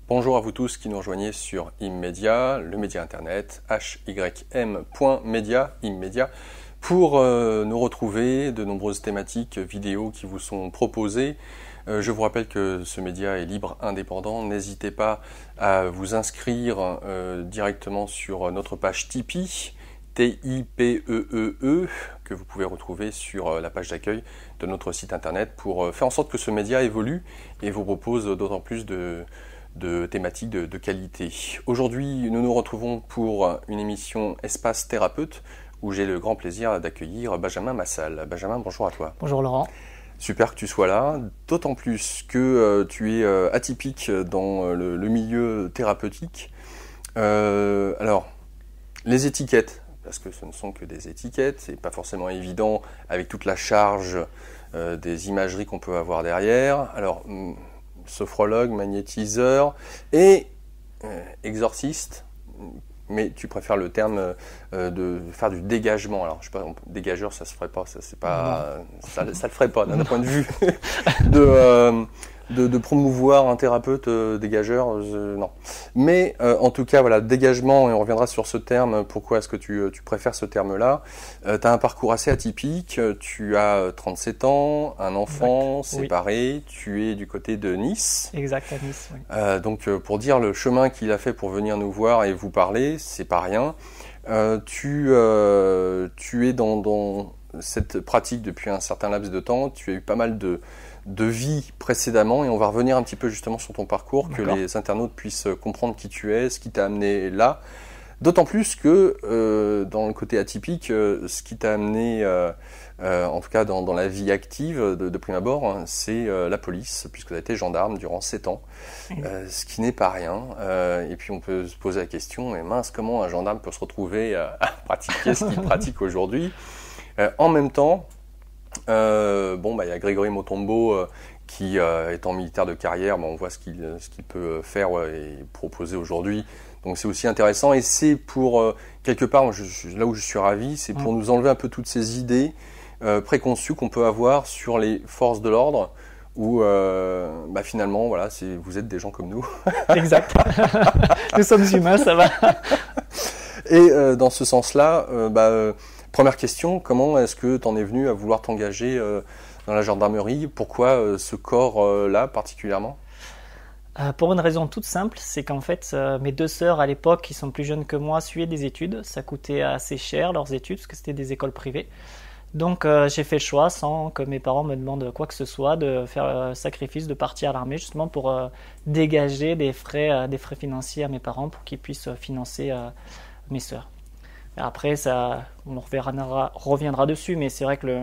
Bonjour à vous tous qui nous rejoignez sur Immedia, le média internet, hym.media, Immedia, pour nous retrouver, de nombreuses thématiques vidéo qui vous sont proposées. Je vous rappelle que ce média est libre, indépendant. N'hésitez pas à vous inscrire directement sur notre page Tipeee, T-I-P-E-E-E, que vous pouvez retrouver sur la page d'accueil de notre site internet pour faire en sorte que ce média évolue et vous propose d'autant plus de thématiques de qualité. Aujourd'hui, nous nous retrouvons pour une émission Espace Thérapeute où j'ai le grand plaisir d'accueillir Benjamin Massal. Benjamin, bonjour à toi. Bonjour Laurent. Super que tu sois là, d'autant plus que tu es atypique dans le milieu thérapeutique. Alors, les étiquettes, parce que ce ne sont que des étiquettes, c'est pas forcément évident avec toute la charge des imageries qu'on peut avoir derrière. Alors, sophrologue, magnétiseur et exorciste, mais tu préfères le terme de faire du dégagement. Alors, je sais pas, dégageur, ça se ferait pas, ça c'est pas, ça le ferait pas d'un point de vue de promouvoir un thérapeute dégageur, non. Mais en tout cas, voilà, dégagement, et on reviendra sur ce terme, pourquoi est-ce que tu préfères ce terme-là. Tu as un parcours assez atypique, tu as 37 ans, un enfant, exact. séparé, oui. Tu es du côté de Nice. Exact, à Nice, oui. Donc pour dire le chemin qu'il a fait pour venir nous voir et vous parler, c'est pas rien. Tu es dans cette pratique depuis un certain laps de temps, tu as eu pas mal de vie précédemment et on va revenir un petit peu justement sur ton parcours, que les internautes puissent comprendre qui tu es, ce qui t'a amené là. D'autant plus que dans le côté atypique, ce qui t'a amené, en tout cas dans la vie active de prime abord, hein, c'est la police, puisque tu as été gendarme durant 7 ans, ce qui n'est pas rien. Et puis on peut se poser la question, mais mince, comment un gendarme peut se retrouver à pratiquer ce qu'il pratique aujourd'hui? En même temps, y a Grégory Motombo qui, étant militaire de carrière, on voit ce qu'il peut faire et proposer aujourd'hui. Donc c'est aussi intéressant et c'est pour, quelque part, là où je suis ravi, c'est pour nous enlever un peu toutes ces idées préconçues qu'on peut avoir sur les forces de l'ordre où finalement, voilà, vous êtes des gens comme nous. Exact. Nous sommes humains, ça va. Et dans ce sens-là, première question, comment est-ce que tu en es venu à vouloir t'engager dans la gendarmerie? Pourquoi ce corps-là particulièrement? Pour une raison toute simple, c'est qu'en fait, mes deux sœurs à l'époque, qui sont plus jeunes que moi, suivaient des études. Ça coûtait assez cher leurs études, parce que c'était des écoles privées. Donc j'ai fait le choix, sans que mes parents me demandent quoi que ce soit, de faire le sacrifice de partir à l'armée, justement pour dégager des frais financiers à mes parents pour qu'ils puissent financer mes sœurs. Après, on reviendra dessus, mais c'est vrai que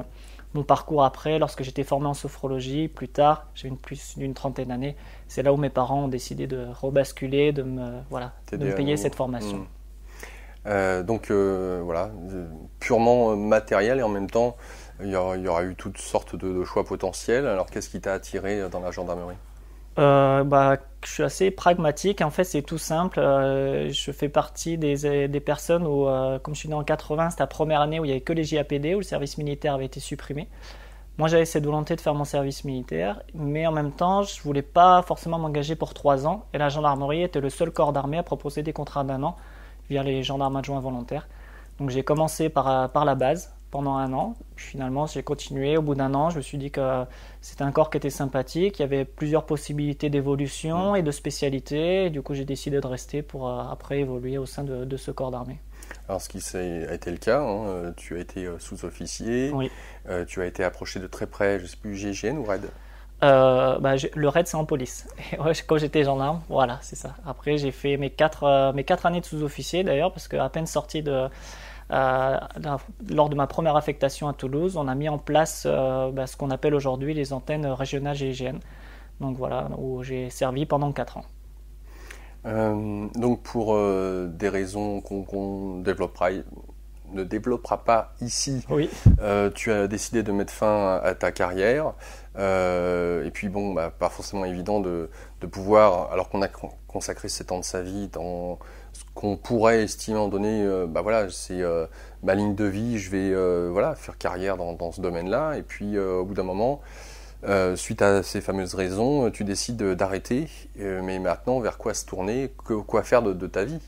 mon parcours après, lorsque j'étais formé en sophrologie, plus tard, j'ai plus d'une trentaine d'années, c'est là où mes parents ont décidé de rebasculer, de me payer cette formation. Purement matériel et en même temps, il y aura eu toutes sortes de choix potentiels. Alors, qu'est-ce qui t'a attiré dans la gendarmerie? Je suis assez pragmatique. En fait, c'est tout simple. Je fais partie des personnes où, comme je suis né en 80, c'était la première année où il n'y avait que les JAPD, où le service militaire avait été supprimé. Moi, j'avais cette volonté de faire mon service militaire, mais en même temps, je ne voulais pas forcément m'engager pour 3 ans. Et la gendarmerie était le seul corps d'armée à proposer des contrats d'1 an via les gendarmes adjoints volontaires. Donc j'ai commencé par la base pendant 1 an. Puis finalement, j'ai continué. Au bout d'1 an, je me suis dit que c'était un corps qui était sympathique. Il y avait plusieurs possibilités d'évolution et de spécialité. Et du coup, j'ai décidé de rester pour après évoluer au sein de ce corps d'armée. Alors, ce qui a été le cas, hein, tu as été sous-officier. Oui. Tu as été approché de très près, je ne sais plus, GIGN ou RAID? Le RAID, c'est en police. Quand j'étais gendarme, voilà, c'est ça. Après, j'ai fait mes 4 années de sous-officier d'ailleurs, parce qu'à peine sorti lors de ma première affectation à Toulouse, on a mis en place ce qu'on appelle aujourd'hui les antennes régionales GIGN. Donc voilà, où j'ai servi pendant 4 ans. Donc pour des raisons qu'on ne développera pas ici, oui. Tu as décidé de mettre fin à ta carrière et puis pas forcément évident de pouvoir, alors qu'on a consacré 7 ans de sa vie dans ce qu'on pourrait estimer en donné, c'est ma ligne de vie, je vais faire carrière dans ce domaine-là et puis au bout d'un moment Suite à ces fameuses raisons, tu décides d'arrêter. Mais maintenant, vers quoi se tourner? Quoi faire de ta vie?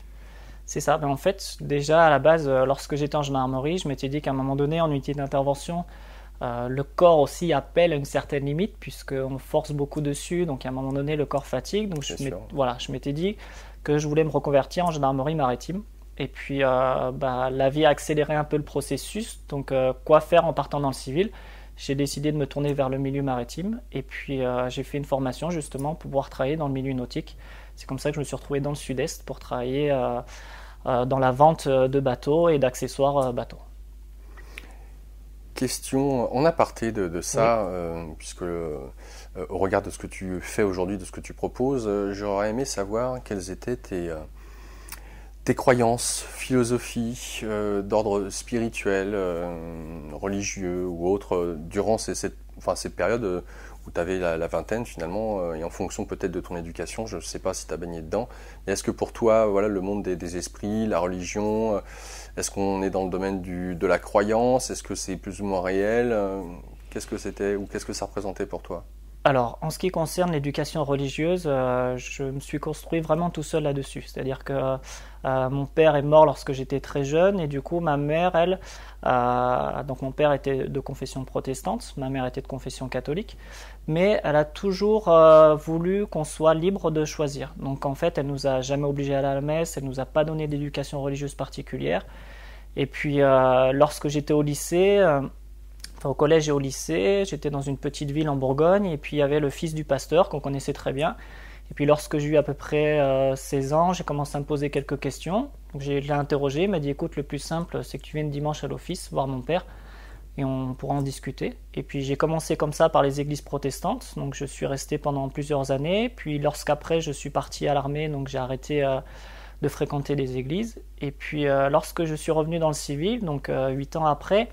C'est ça. En fait, déjà à la base, lorsque j'étais en gendarmerie, je m'étais dit qu'à un moment donné, en unité d'intervention, le corps aussi appelle à une certaine limite, puisqu'on force beaucoup dessus. Donc à un moment donné, le corps fatigue. Donc je m'étais dit que je voulais me reconvertir en gendarmerie maritime. Et puis la vie a accéléré un peu le processus. Donc quoi faire en partant dans le civil? J'ai décidé de me tourner vers le milieu maritime. Et puis j'ai fait une formation justement pour pouvoir travailler dans le milieu nautique. C'est comme ça que je me suis retrouvé dans le sud-est pour travailler dans la vente de bateaux et d'accessoires bateaux. Question en aparté de ça, puisque au regard de ce que tu fais aujourd'hui, de ce que tu proposes, j'aurais aimé savoir quelles étaient tes croyances, philosophies, d'ordre spirituel, religieux ou autre, durant cette période où tu avais la vingtaine finalement, et en fonction peut-être de ton éducation, je ne sais pas si tu as baigné dedans. Mais est-ce que pour toi, voilà, le monde des esprits, la religion, est-ce qu'on est dans le domaine de la croyance? Est-ce que c'est plus ou moins réel? Qu'est-ce que c'était ou qu'est-ce que ça représentait pour toi? Alors, en ce qui concerne l'éducation religieuse, je me suis construit vraiment tout seul là-dessus. C'est-à-dire que mon père est mort lorsque j'étais très jeune et du coup, ma mère, elle, donc mon père était de confession protestante, ma mère était de confession catholique, mais elle a toujours voulu qu'on soit libre de choisir. Donc en fait, elle nous a jamais obligés à aller à la messe, elle nous a pas donné d'éducation religieuse particulière. Et puis, lorsque j'étais au lycée... au collège et au lycée, j'étais dans une petite ville en Bourgogne et puis il y avait le fils du pasteur qu'on connaissait très bien. Et puis lorsque j'ai eu à peu près 16 ans, j'ai commencé à me poser quelques questions. Donc je l'ai interrogé, il m'a dit écoute, le plus simple c'est que tu viennes dimanche à l'office voir mon père et on pourra en discuter. Et puis j'ai commencé comme ça par les églises protestantes, donc je suis resté pendant plusieurs années. Puis lorsqu'après je suis parti à l'armée, donc j'ai arrêté de fréquenter les églises. Et puis lorsque je suis revenu dans le civil, donc 8 ans après,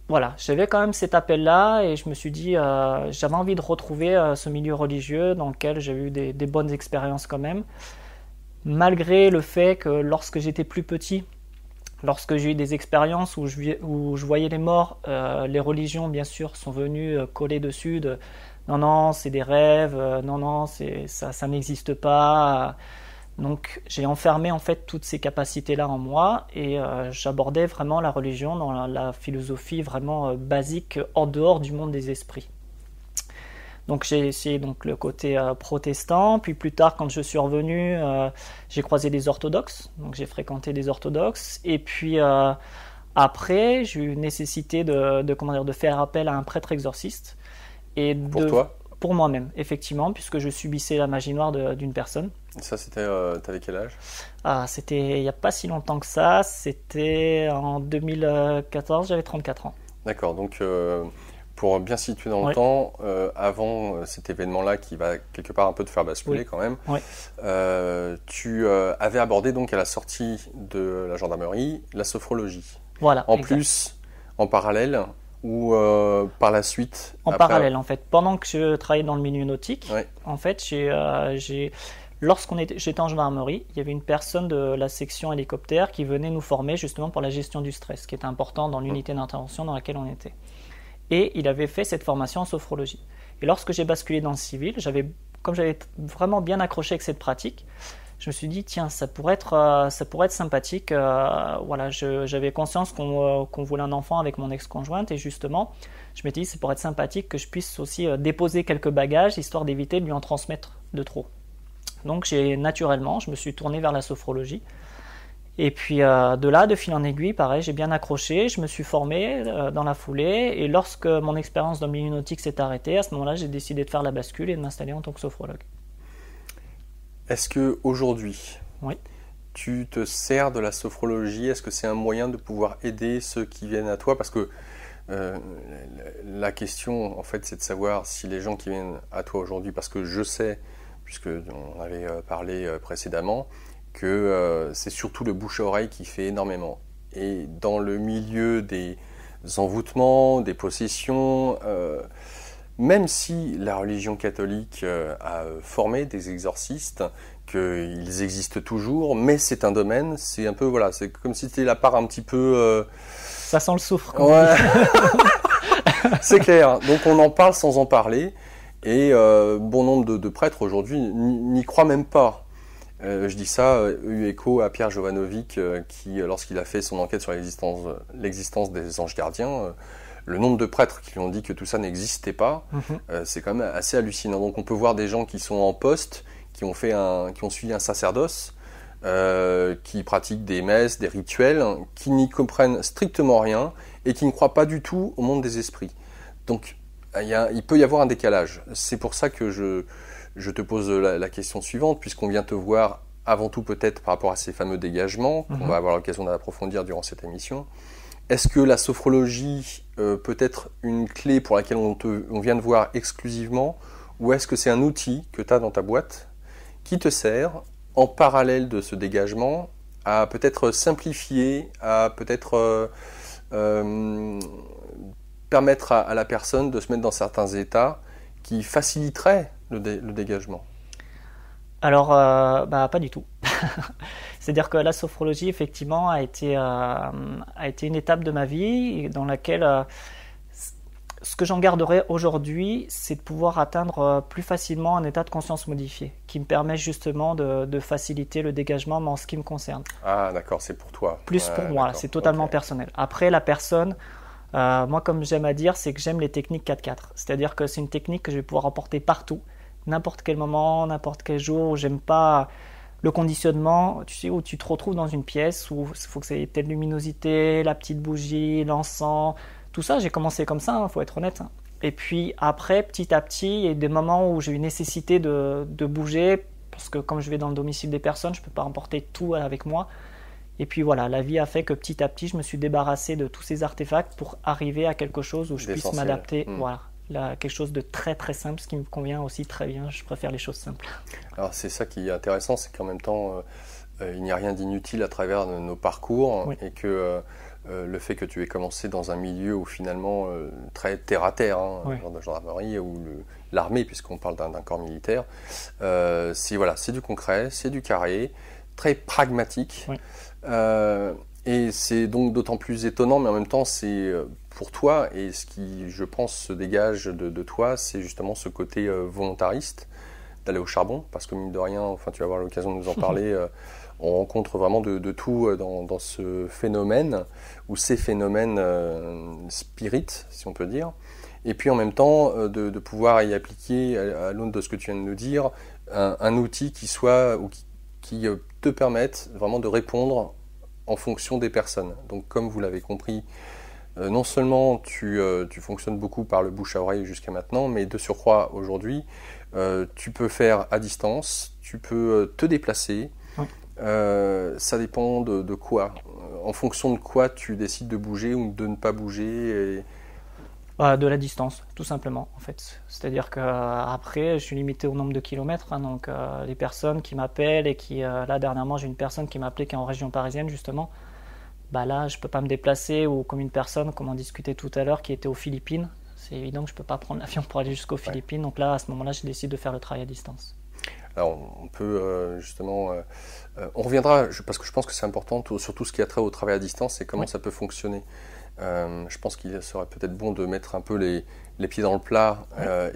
voilà, j'avais quand même cet appel-là et je me suis dit, j'avais envie de retrouver ce milieu religieux dans lequel j'ai eu des bonnes expériences quand même, malgré le fait que lorsque j'étais plus petit, lorsque j'ai eu des expériences où je voyais les morts, les religions bien sûr sont venues coller dessus de non, non, c'est des rêves, non, non, ça n'existe pas. Donc j'ai enfermé en fait toutes ces capacités-là en moi et j'abordais vraiment la religion dans la philosophie vraiment basique en dehors du monde des esprits. Donc j'ai essayé donc le côté protestant, puis plus tard quand je suis revenu, j'ai croisé des orthodoxes, donc j'ai fréquenté des orthodoxes et puis après j'ai eu une nécessité de faire appel à un prêtre exorciste et pour toi? Pour moi-même, effectivement, puisque je subissais la magie noire d'une personne. Ça, c'était, t'avais quel âge? C'était il n'y a pas si longtemps que ça, c'était en 2014, j'avais 34 ans. D'accord, donc pour bien situer dans le temps, avant cet événement-là qui va quelque part un peu te faire basculer quand même, tu avais abordé donc à la sortie de la gendarmerie la sophrologie. Voilà. En plus, en parallèle, ou par la suite? En parallèle, en fait. Pendant que je travaillais dans le milieu nautique, en fait, j'étais en gendarmerie, il y avait une personne de la section hélicoptère qui venait nous former justement pour la gestion du stress, qui était important dans l'unité d'intervention dans laquelle on était. Et il avait fait cette formation en sophrologie. Et lorsque j'ai basculé dans le civil, comme j'avais vraiment bien accroché avec cette pratique, je me suis dit, tiens, ça pourrait être sympathique. Voilà, j'avais conscience qu'on voulait un enfant avec mon ex-conjointe et justement, je m'étais dit, ça pourrait être sympathique que je puisse aussi déposer quelques bagages, histoire d'éviter de lui en transmettre de trop. Donc naturellement, je me suis tourné vers la sophrologie. Et puis de là, de fil en aiguille, pareil, j'ai bien accroché, je me suis formé dans la foulée. Et lorsque mon expérience dans le milieu nautique s'est arrêtée, à ce moment-là, j'ai décidé de faire la bascule et de m'installer en tant que sophrologue. Est-ce qu'aujourd'hui, tu te sers de la sophrologie? Est-ce que c'est un moyen de pouvoir aider ceux qui viennent à toi? Parce que la question, en fait, c'est de savoir si les gens qui viennent à toi aujourd'hui, parce que je sais, puisqu'on avait parlé précédemment, que c'est surtout le bouche à oreille qui fait énormément. Et dans le milieu des envoûtements, des possessions, même si la religion catholique a formé des exorcistes, qu'ils existent toujours, mais c'est un domaine, c'est un peu, voilà, c'est comme si c'était la part un petit peu... Ça sent le soufre. C'est clair. Donc on en parle sans en parler. Et bon nombre de prêtres aujourd'hui n'y croient même pas. Je dis ça, eu écho à Pierre Jovanovic, qui, lorsqu'il a fait son enquête sur l'existence des anges gardiens, le nombre de prêtres qui lui ont dit que tout ça n'existait pas, c'est quand même assez hallucinant. Donc on peut voir des gens qui sont en poste, qui ont suivi un sacerdoce, qui pratiquent des messes, des rituels, qui n'y comprennent strictement rien et qui ne croient pas du tout au monde des esprits. Donc il peut y avoir un décalage. C'est pour ça que je te pose la question suivante, puisqu'on vient te voir avant tout peut-être par rapport à ces fameux dégagements, qu'on va avoir l'occasion d'approfondir durant cette émission. Est-ce que la sophrologie peut être une clé pour laquelle on vient te voir exclusivement, ou est-ce que c'est un outil que tu as dans ta boîte qui te sert, en parallèle de ce dégagement, à peut-être simplifier, à peut-être permettre à la personne de se mettre dans certains états qui faciliteraient le dégagement? Alors, pas du tout. C'est-à-dire que la sophrologie, effectivement, a été une étape de ma vie dans laquelle ce que j'en garderai aujourd'hui, c'est de pouvoir atteindre plus facilement un état de conscience modifié, qui me permet justement de faciliter le dégagement en ce qui me concerne. Ah, d'accord, c'est pour toi. Plus pour moi, c'est totalement personnel. Après, la personne, moi, comme j'aime à dire, c'est que j'aime les techniques 4-4. C'est-à-dire que c'est une technique que je vais pouvoir emporter partout, n'importe quel moment, n'importe quel jour. J'aime pas le conditionnement, tu sais, où tu te retrouves dans une pièce où il faut que ça ait telle luminosité, la petite bougie, l'encens, tout ça. J'ai commencé comme ça, faut être honnête. Et puis après, petit à petit, il y a des moments où j'ai eu nécessité de bouger, parce que comme je vais dans le domicile des personnes, je ne peux pas emporter tout avec moi. Et puis voilà, la vie a fait que petit à petit, je me suis débarrassé de tous ces artefacts pour arriver à quelque chose où je puisse m'adapter. Voilà. Là, quelque chose de très très simple, ce qui me convient aussi très bien. Je préfère les choses simples. Alors c'est ça qui est intéressant, c'est qu'en même temps, il n'y a rien d'inutile à travers nos parcours, et que le fait que tu aies commencé dans un milieu où finalement très terre à terre, genre de gendarmerie ou l'armée, puisqu'on parle d'un corps militaire, c'est du concret, c'est du carré, très pragmatique. Et c'est donc d'autant plus étonnant, mais en même temps, c'est pour toi, et ce qui, je pense, se dégage de toi, c'est justement ce côté volontariste d'aller au charbon, parce que mine de rien, enfin, tu vas avoir l'occasion de nous en parler, on rencontre vraiment de tout dans ce phénomène, ou ces phénomènes spirites, si on peut dire. Et puis en même temps, de pouvoir y appliquer, à l'aune de ce que tu viens de nous dire, un outil qui soit, ou qui te permette vraiment de répondre en fonction des personnes. Donc comme vous l'avez compris, non seulement tu fonctionnes beaucoup par le bouche à oreille jusqu'à maintenant, mais de surcroît aujourd'hui, tu peux faire à distance, tu peux te déplacer, ça dépend de quoi. En fonction de quoi tu décides de bouger ou de ne pas bouger De la distance, tout simplement, en fait. C'est-à-dire qu'après, je suis limité au nombre de kilomètres. Donc, les personnes qui m'appellent et qui... là, dernièrement, j'ai une personne qui m'a appelé qui est en région parisienne, justement. Là, je ne peux pas me déplacer. Ou comme une personne, comme on discutait tout à l'heure, qui était aux Philippines. C'est évident que je ne peux pas prendre l'avion pour aller jusqu'aux Philippines. Donc là, à ce moment-là, je décide de faire le travail à distance. Alors, on peut justement... on reviendra, parce que je pense que c'est important, sur tout ce qui a trait au travail à distance et comment ça peut fonctionner. Je pense qu'il serait peut-être bon de mettre un peu les pieds dans le plat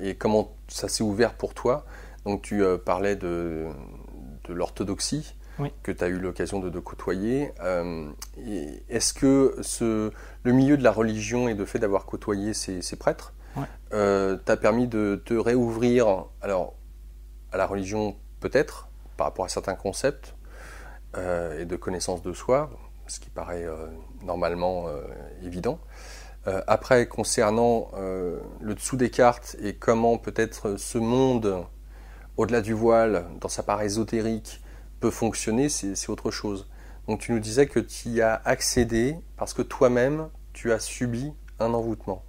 et comment ça s'est ouvert pour toi. Donc tu parlais de l'orthodoxie que tu as eu l'occasion de côtoyer. Est-ce que le milieu de la religion et le fait d'avoir côtoyé ces prêtres t'a permis de te réouvrir alors, à la religion peut-être par rapport à certains concepts et de connaissance de soi, ce qui paraît normalement évident. Après, concernant le dessous des cartes et comment peut-être ce monde, au-delà du voile, dans sa part ésotérique, peut fonctionner, c'est autre chose. Donc tu nous disais que tu y as accédé parce que toi-même, tu as subi un envoûtement.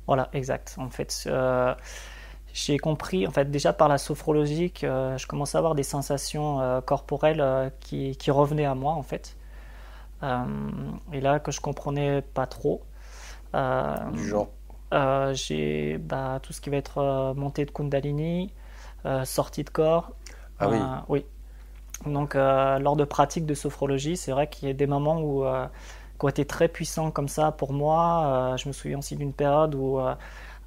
Voilà, exact. En fait, j'ai compris, en fait, déjà par la sophrologie, que je commençais à avoir des sensations corporelles qui revenaient à moi, en fait. Et là que je comprenais pas trop. Du genre j'ai tout ce qui va être montée de Kundalini, sortie de corps. Ah oui. Oui. Donc lors de pratiques de sophrologie, c'est vrai qu'il y a des moments où côté très puissant comme ça pour moi. Je me souviens aussi d'une période où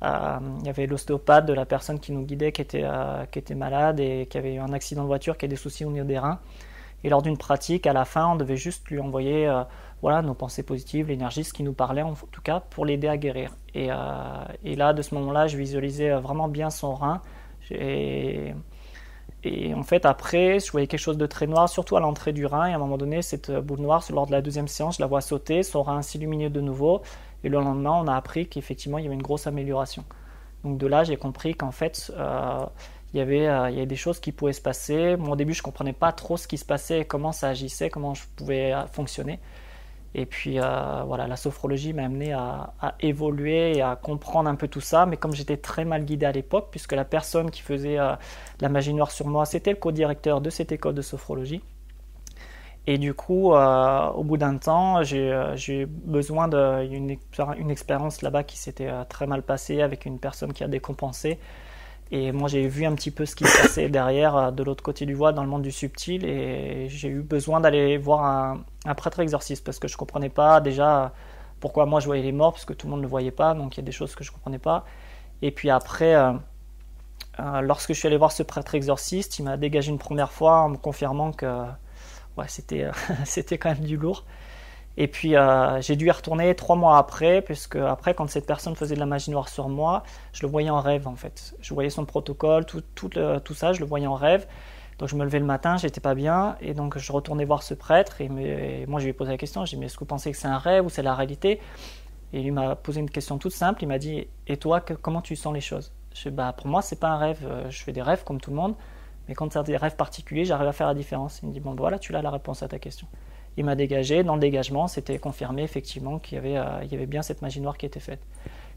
il y avait l'ostéopathe de la personne qui nous guidait qui était malade et qui avait eu un accident de voiture, qui a des soucis au niveau des reins. Et lors d'une pratique, à la fin, on devait juste lui envoyer nos pensées positives, l'énergie, ce qui nous parlait en tout cas, pour l'aider à guérir. Et là, de ce moment-là, je visualisais vraiment bien son rein. Et en fait, après, je voyais quelque chose de très noir, surtout à l'entrée du rein. Et à un moment donné, cette boule noire, lors de la deuxième séance, je la vois sauter, son rein s'illuminer de nouveau. Et le lendemain, on a appris qu'effectivement, il y avait une grosse amélioration. Donc de là, j'ai compris qu'en fait, il y avait des choses qui pouvaient se passer. Moi, au début, je ne comprenais pas trop ce qui se passait, comment ça agissait, comment je pouvais fonctionner. Et puis, la sophrologie m'a amené à évoluer et à comprendre un peu tout ça. Mais comme j'étais très mal guidé à l'époque, puisque la personne qui faisait la magie noire sur moi, c'était le co-directeur de cette école de sophrologie. Et du coup, au bout d'un temps, j'ai eu besoin d'une expérience là-bas qui s'était très mal passée avec une personne qui a décompensé. Et moi, j'ai vu un petit peu ce qui se passait derrière, de l'autre côté du voile, dans le monde du subtil. Et j'ai eu besoin d'aller voir un prêtre exorciste parce que je ne comprenais pas déjà pourquoi moi je voyais les morts, parce que tout le monde ne le voyait pas. Donc il y a des choses que je ne comprenais pas. Et puis après, lorsque je suis allé voir ce prêtre exorciste, il m'a dégagé une première fois en me confirmant que c'était quand même du lourd. Et puis j'ai dû y retourner 3 mois après, puisque après, quand cette personne faisait de la magie noire sur moi, je le voyais en rêve en fait. Je voyais son protocole, tout ça, je le voyais en rêve. Donc je me levais le matin, j'étais pas bien, et donc je retournais voir ce prêtre, et moi je lui ai posé la question, je lui ai dit, mais est-ce que vous pensez que c'est un rêve ou c'est la réalité? Et il m'a posé une question toute simple, il m'a dit, et toi, comment tu sens les choses? Je dis, pour moi c'est pas un rêve, je fais des rêves comme tout le monde, mais quand c'est des rêves particuliers, j'arrive à faire la différence. Il me dit, bon voilà, tu as la réponse à ta question. Il m'a dégagé. Dans le dégagement, c'était confirmé effectivement qu'il y avait bien cette magie noire qui était faite.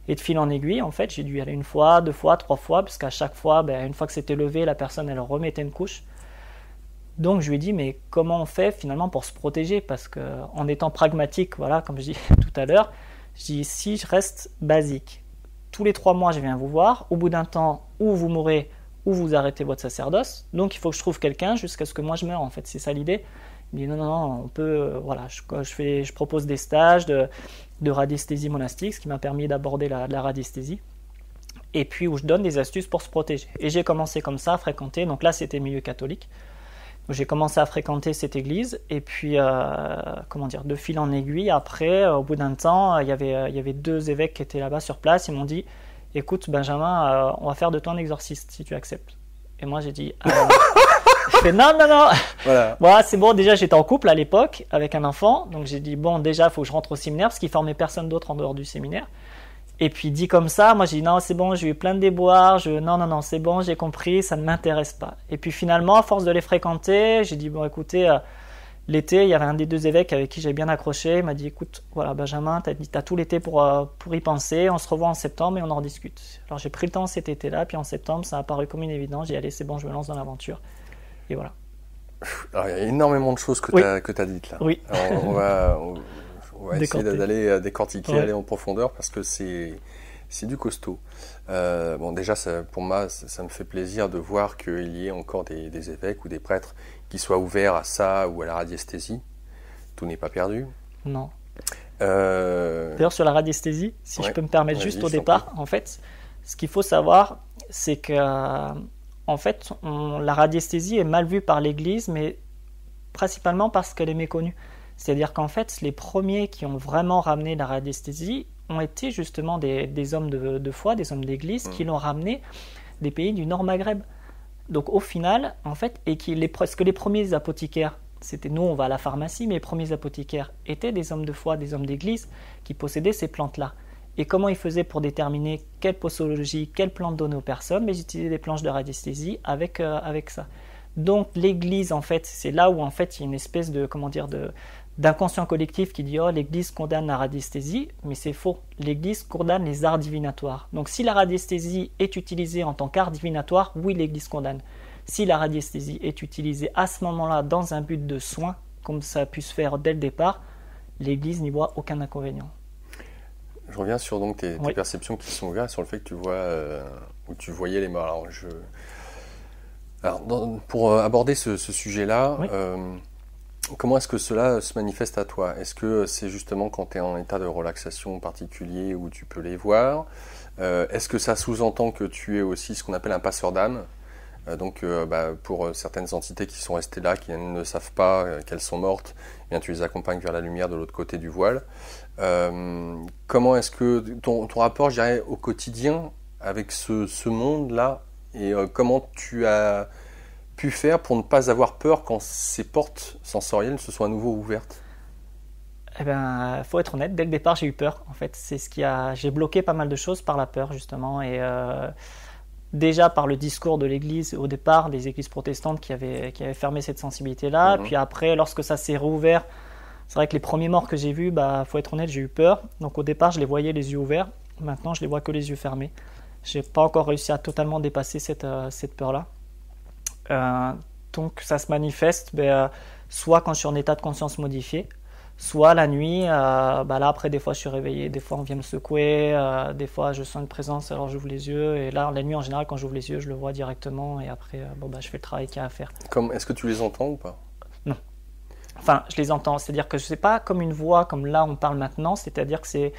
Et de fil en aiguille, en fait, j'ai dû y aller 1 fois, 2 fois, 3 fois, parce qu'à chaque fois, une fois que c'était levé, la personne, elle remettait une couche. Donc je lui ai dit, mais comment on fait finalement pour se protéger? Parce qu'en étant pragmatique, voilà, comme je dis tout à l'heure, je dis, si je reste basique, tous les 3 mois, je viens vous voir, au bout d'un temps, ou vous mourrez, ou vous arrêtez votre sacerdoce, donc il faut que je trouve quelqu'un jusqu'à ce que moi je meure, en fait, c'est ça l'idée. Il me dit non, on peut, je propose des stages de radiesthésie monastique, ce qui m'a permis d'aborder la radiesthésie, et puis où je donne des astuces pour se protéger. Et j'ai commencé comme ça à fréquenter, donc là c'était milieu catholique, donc j'ai commencé à fréquenter cette église, et puis, de fil en aiguille, après, au bout d'un temps, il y avait 2 évêques qui étaient là-bas sur place, ils m'ont dit, écoute Benjamin, on va faire de toi un exorciste si tu acceptes. Et moi j'ai dit, je fais non. Voilà, c'est bon, déjà j'étais en couple à l'époque avec un enfant, donc j'ai dit bon, déjà il faut que je rentre au séminaire parce qu'il formait personne d'autre en dehors du séminaire. Et puis dit comme ça, moi j'ai dit non, c'est bon, j'ai eu plein de déboires, non, c'est bon, j'ai compris, ça ne m'intéresse pas. Et puis finalement, à force de les fréquenter, j'ai dit bon, écoutez, l'été, il y avait un des 2 évêques avec qui j'ai bien accroché, il m'a dit écoute, voilà Benjamin, t'as tout l'été pour y penser, on se revoit en septembre et on en rediscute. Alors j'ai pris le temps cet été-là, puis en septembre, ça a apparu comme une évidence, j'ai dit allez, c'est bon, je me lance dans l'aventure. Et voilà. Alors, il y a énormément de choses que tu as dites là. Oui. Alors, on va essayer d'aller décortiquer, aller en profondeur parce que c'est du costaud. Déjà, pour moi, ça me fait plaisir de voir qu'il y ait encore des évêques ou des prêtres qui soient ouverts à ça ou à la radiesthésie. Tout n'est pas perdu. Non. D'ailleurs, sur la radiesthésie, si je peux me permettre juste au départ, en fait, ce qu'il faut savoir, c'est que en fait, la radiesthésie est mal vue par l'Église, mais principalement parce qu'elle est méconnue. C'est-à-dire qu'en fait, les premiers qui ont vraiment ramené la radiesthésie ont été justement des hommes de foi, des hommes d'Église, qui l'ont ramené des pays du Nord Maghreb. Donc au final, en fait, parce que les premiers apothicaires, c'était nous, on va à la pharmacie, mais les premiers apothicaires étaient des hommes de foi, des hommes d'Église qui possédaient ces plantes-là. Et comment ils faisaient pour déterminer quelle posologie, quelle plante donner aux personnes? Mais ils utilisaient des planches de radiesthésie avec ça. Donc l'Église, en fait, c'est là où en fait il y a une espèce d'inconscient collectif qui dit « Oh, l'Église condamne la radiesthésie », mais c'est faux. L'Église condamne les arts divinatoires. Donc si la radiesthésie est utilisée en tant qu'art divinatoire, oui, l'Église condamne. Si la radiesthésie est utilisée à ce moment-là dans un but de soin, comme ça a pu se faire dès le départ, l'Église n'y voit aucun inconvénient. Je reviens sur donc tes perceptions qui sont ouvertes, sur le fait que tu voyais les morts. Alors, pour aborder ce sujet-là, Comment est-ce que cela se manifeste à toi? Est-ce que c'est justement quand tu es en état de relaxation particulier où tu peux les voir? Est-ce que ça sous-entend que tu es aussi ce qu'on appelle un passeur d'âme? Pour certaines entités qui sont restées là, qui ne savent pas qu'elles sont mortes, eh bien, tu les accompagnes vers la lumière de l'autre côté du voile. Comment est-ce que ton rapport, je dirais, au quotidien avec ce monde-là, et comment tu as pu faire pour ne pas avoir peur quand ces portes sensorielles se soient à nouveau ouvertes? Eh ben, faut être honnête, dès le départ, j'ai eu peur. En fait, j'ai bloqué pas mal de choses par la peur, justement, et déjà par le discours de l'Église au départ, des églises protestantes qui avaient fermé cette sensibilité-là. Puis après, lorsque ça s'est rouvert, c'est vrai que les premiers morts que j'ai vus, faut être honnête, j'ai eu peur. Donc au départ, je les voyais les yeux ouverts. Maintenant, je les vois que les yeux fermés. J'ai pas encore réussi à totalement dépasser cette peur-là. Donc ça se manifeste soit quand je suis en état de conscience modifié, soit la nuit. Là après, des fois je suis réveillé, des fois on vient me secouer, des fois je sens une présence, alors j'ouvre les yeux, et là la nuit en général quand j'ouvre les yeux je le vois directement, et après je fais le travail qu'il y a à faire. Est-ce que tu les entends ou pas? Non. Enfin, je les entends, c'est-à-dire que je sais pas comme une voix comme là on parle maintenant, c'est-à-dire que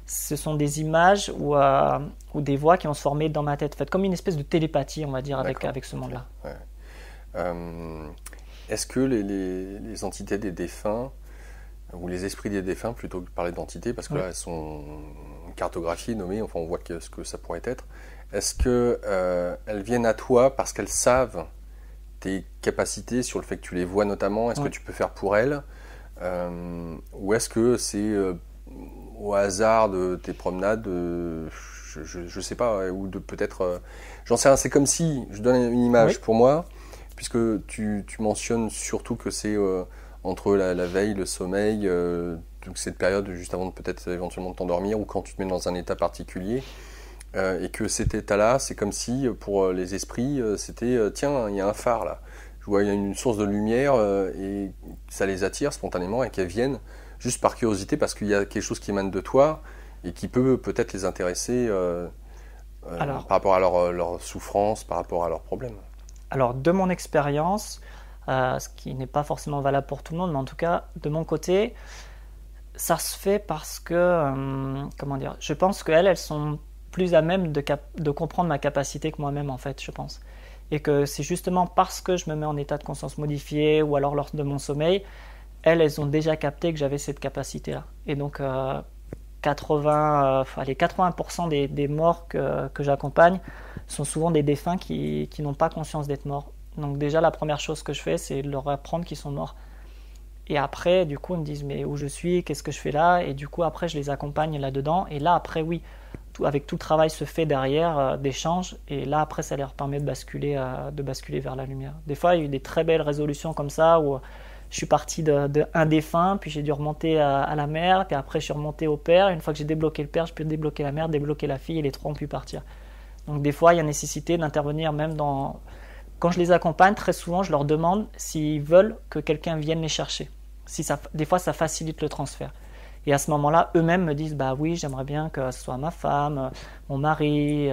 ce sont des images ou des voix qui vont se former dans ma tête, en fait, comme une espèce de télépathie, on va dire, avec ce monde-là. Ouais. Est-ce que les entités des défunts, ou les esprits des défunts, plutôt que de parler d'entités, parce que là elles sont cartographiées, nommées, enfin on voit ce que ça pourrait être, est-ce qu'elles viennent à toi parce qu'elles savent tes capacités, sur le fait que tu les vois notamment, est-ce que tu peux faire pour elles, ou est-ce que c'est au hasard de tes promenades, je sais pas, ou de peut-être, j'en sais rien, c'est comme si, je donne une image pour moi, puisque tu mentionnes surtout que c'est entre la veille, le sommeil, donc cette période juste avant de peut-être éventuellement de t'endormir, ou quand tu te mets dans un état particulier, et que cet état-là, c'est comme si pour les esprits, c'était tiens, il y a un phare là, je vois il y a une source de lumière, et ça les attire spontanément, et qu'elles viennent juste par curiosité, parce qu'il y a quelque chose qui émane de toi, et qui peut peut-être les intéresser par rapport à leur souffrance, par rapport à leurs problèmes. Alors, de mon expérience, ce qui n'est pas forcément valable pour tout le monde, mais en tout cas, de mon côté, ça se fait parce que, je pense qu'elles sont plus à même de comprendre ma capacité que moi-même, en fait, je pense. Et que c'est justement parce que je me mets en état de conscience modifié, ou alors lors de mon sommeil, elles ont déjà capté que j'avais cette capacité-là. Et donc, 80% des morts que j'accompagne sont souvent des défunts qui n'ont pas conscience d'être morts. Donc déjà, la première chose que je fais, c'est de leur apprendre qu'ils sont morts. Et après, du coup, ils me disent « mais où je suis, qu'est-ce que je fais là ?» Et du coup, après, je les accompagne là-dedans. Et là, après, oui, avec tout le travail se fait derrière, d'échange. Et là, après, ça leur permet de basculer vers la lumière. Des fois, il y a eu des très belles résolutions comme ça, où je suis parti d'un défunt, puis j'ai dû remonter à la mère, puis après je suis remonté au père. Une fois que j'ai débloqué le père, je peux débloquer la mère, débloquer la fille, et les trois ont pu partir. Donc des fois, il y a nécessité d'intervenir même dans... Quand je les accompagne, très souvent, je leur demande s'ils veulent que quelqu'un vienne les chercher. Des fois, ça facilite le transfert. Et à ce moment-là, eux-mêmes me disent « bah oui, j'aimerais bien que ce soit ma femme, mon mari,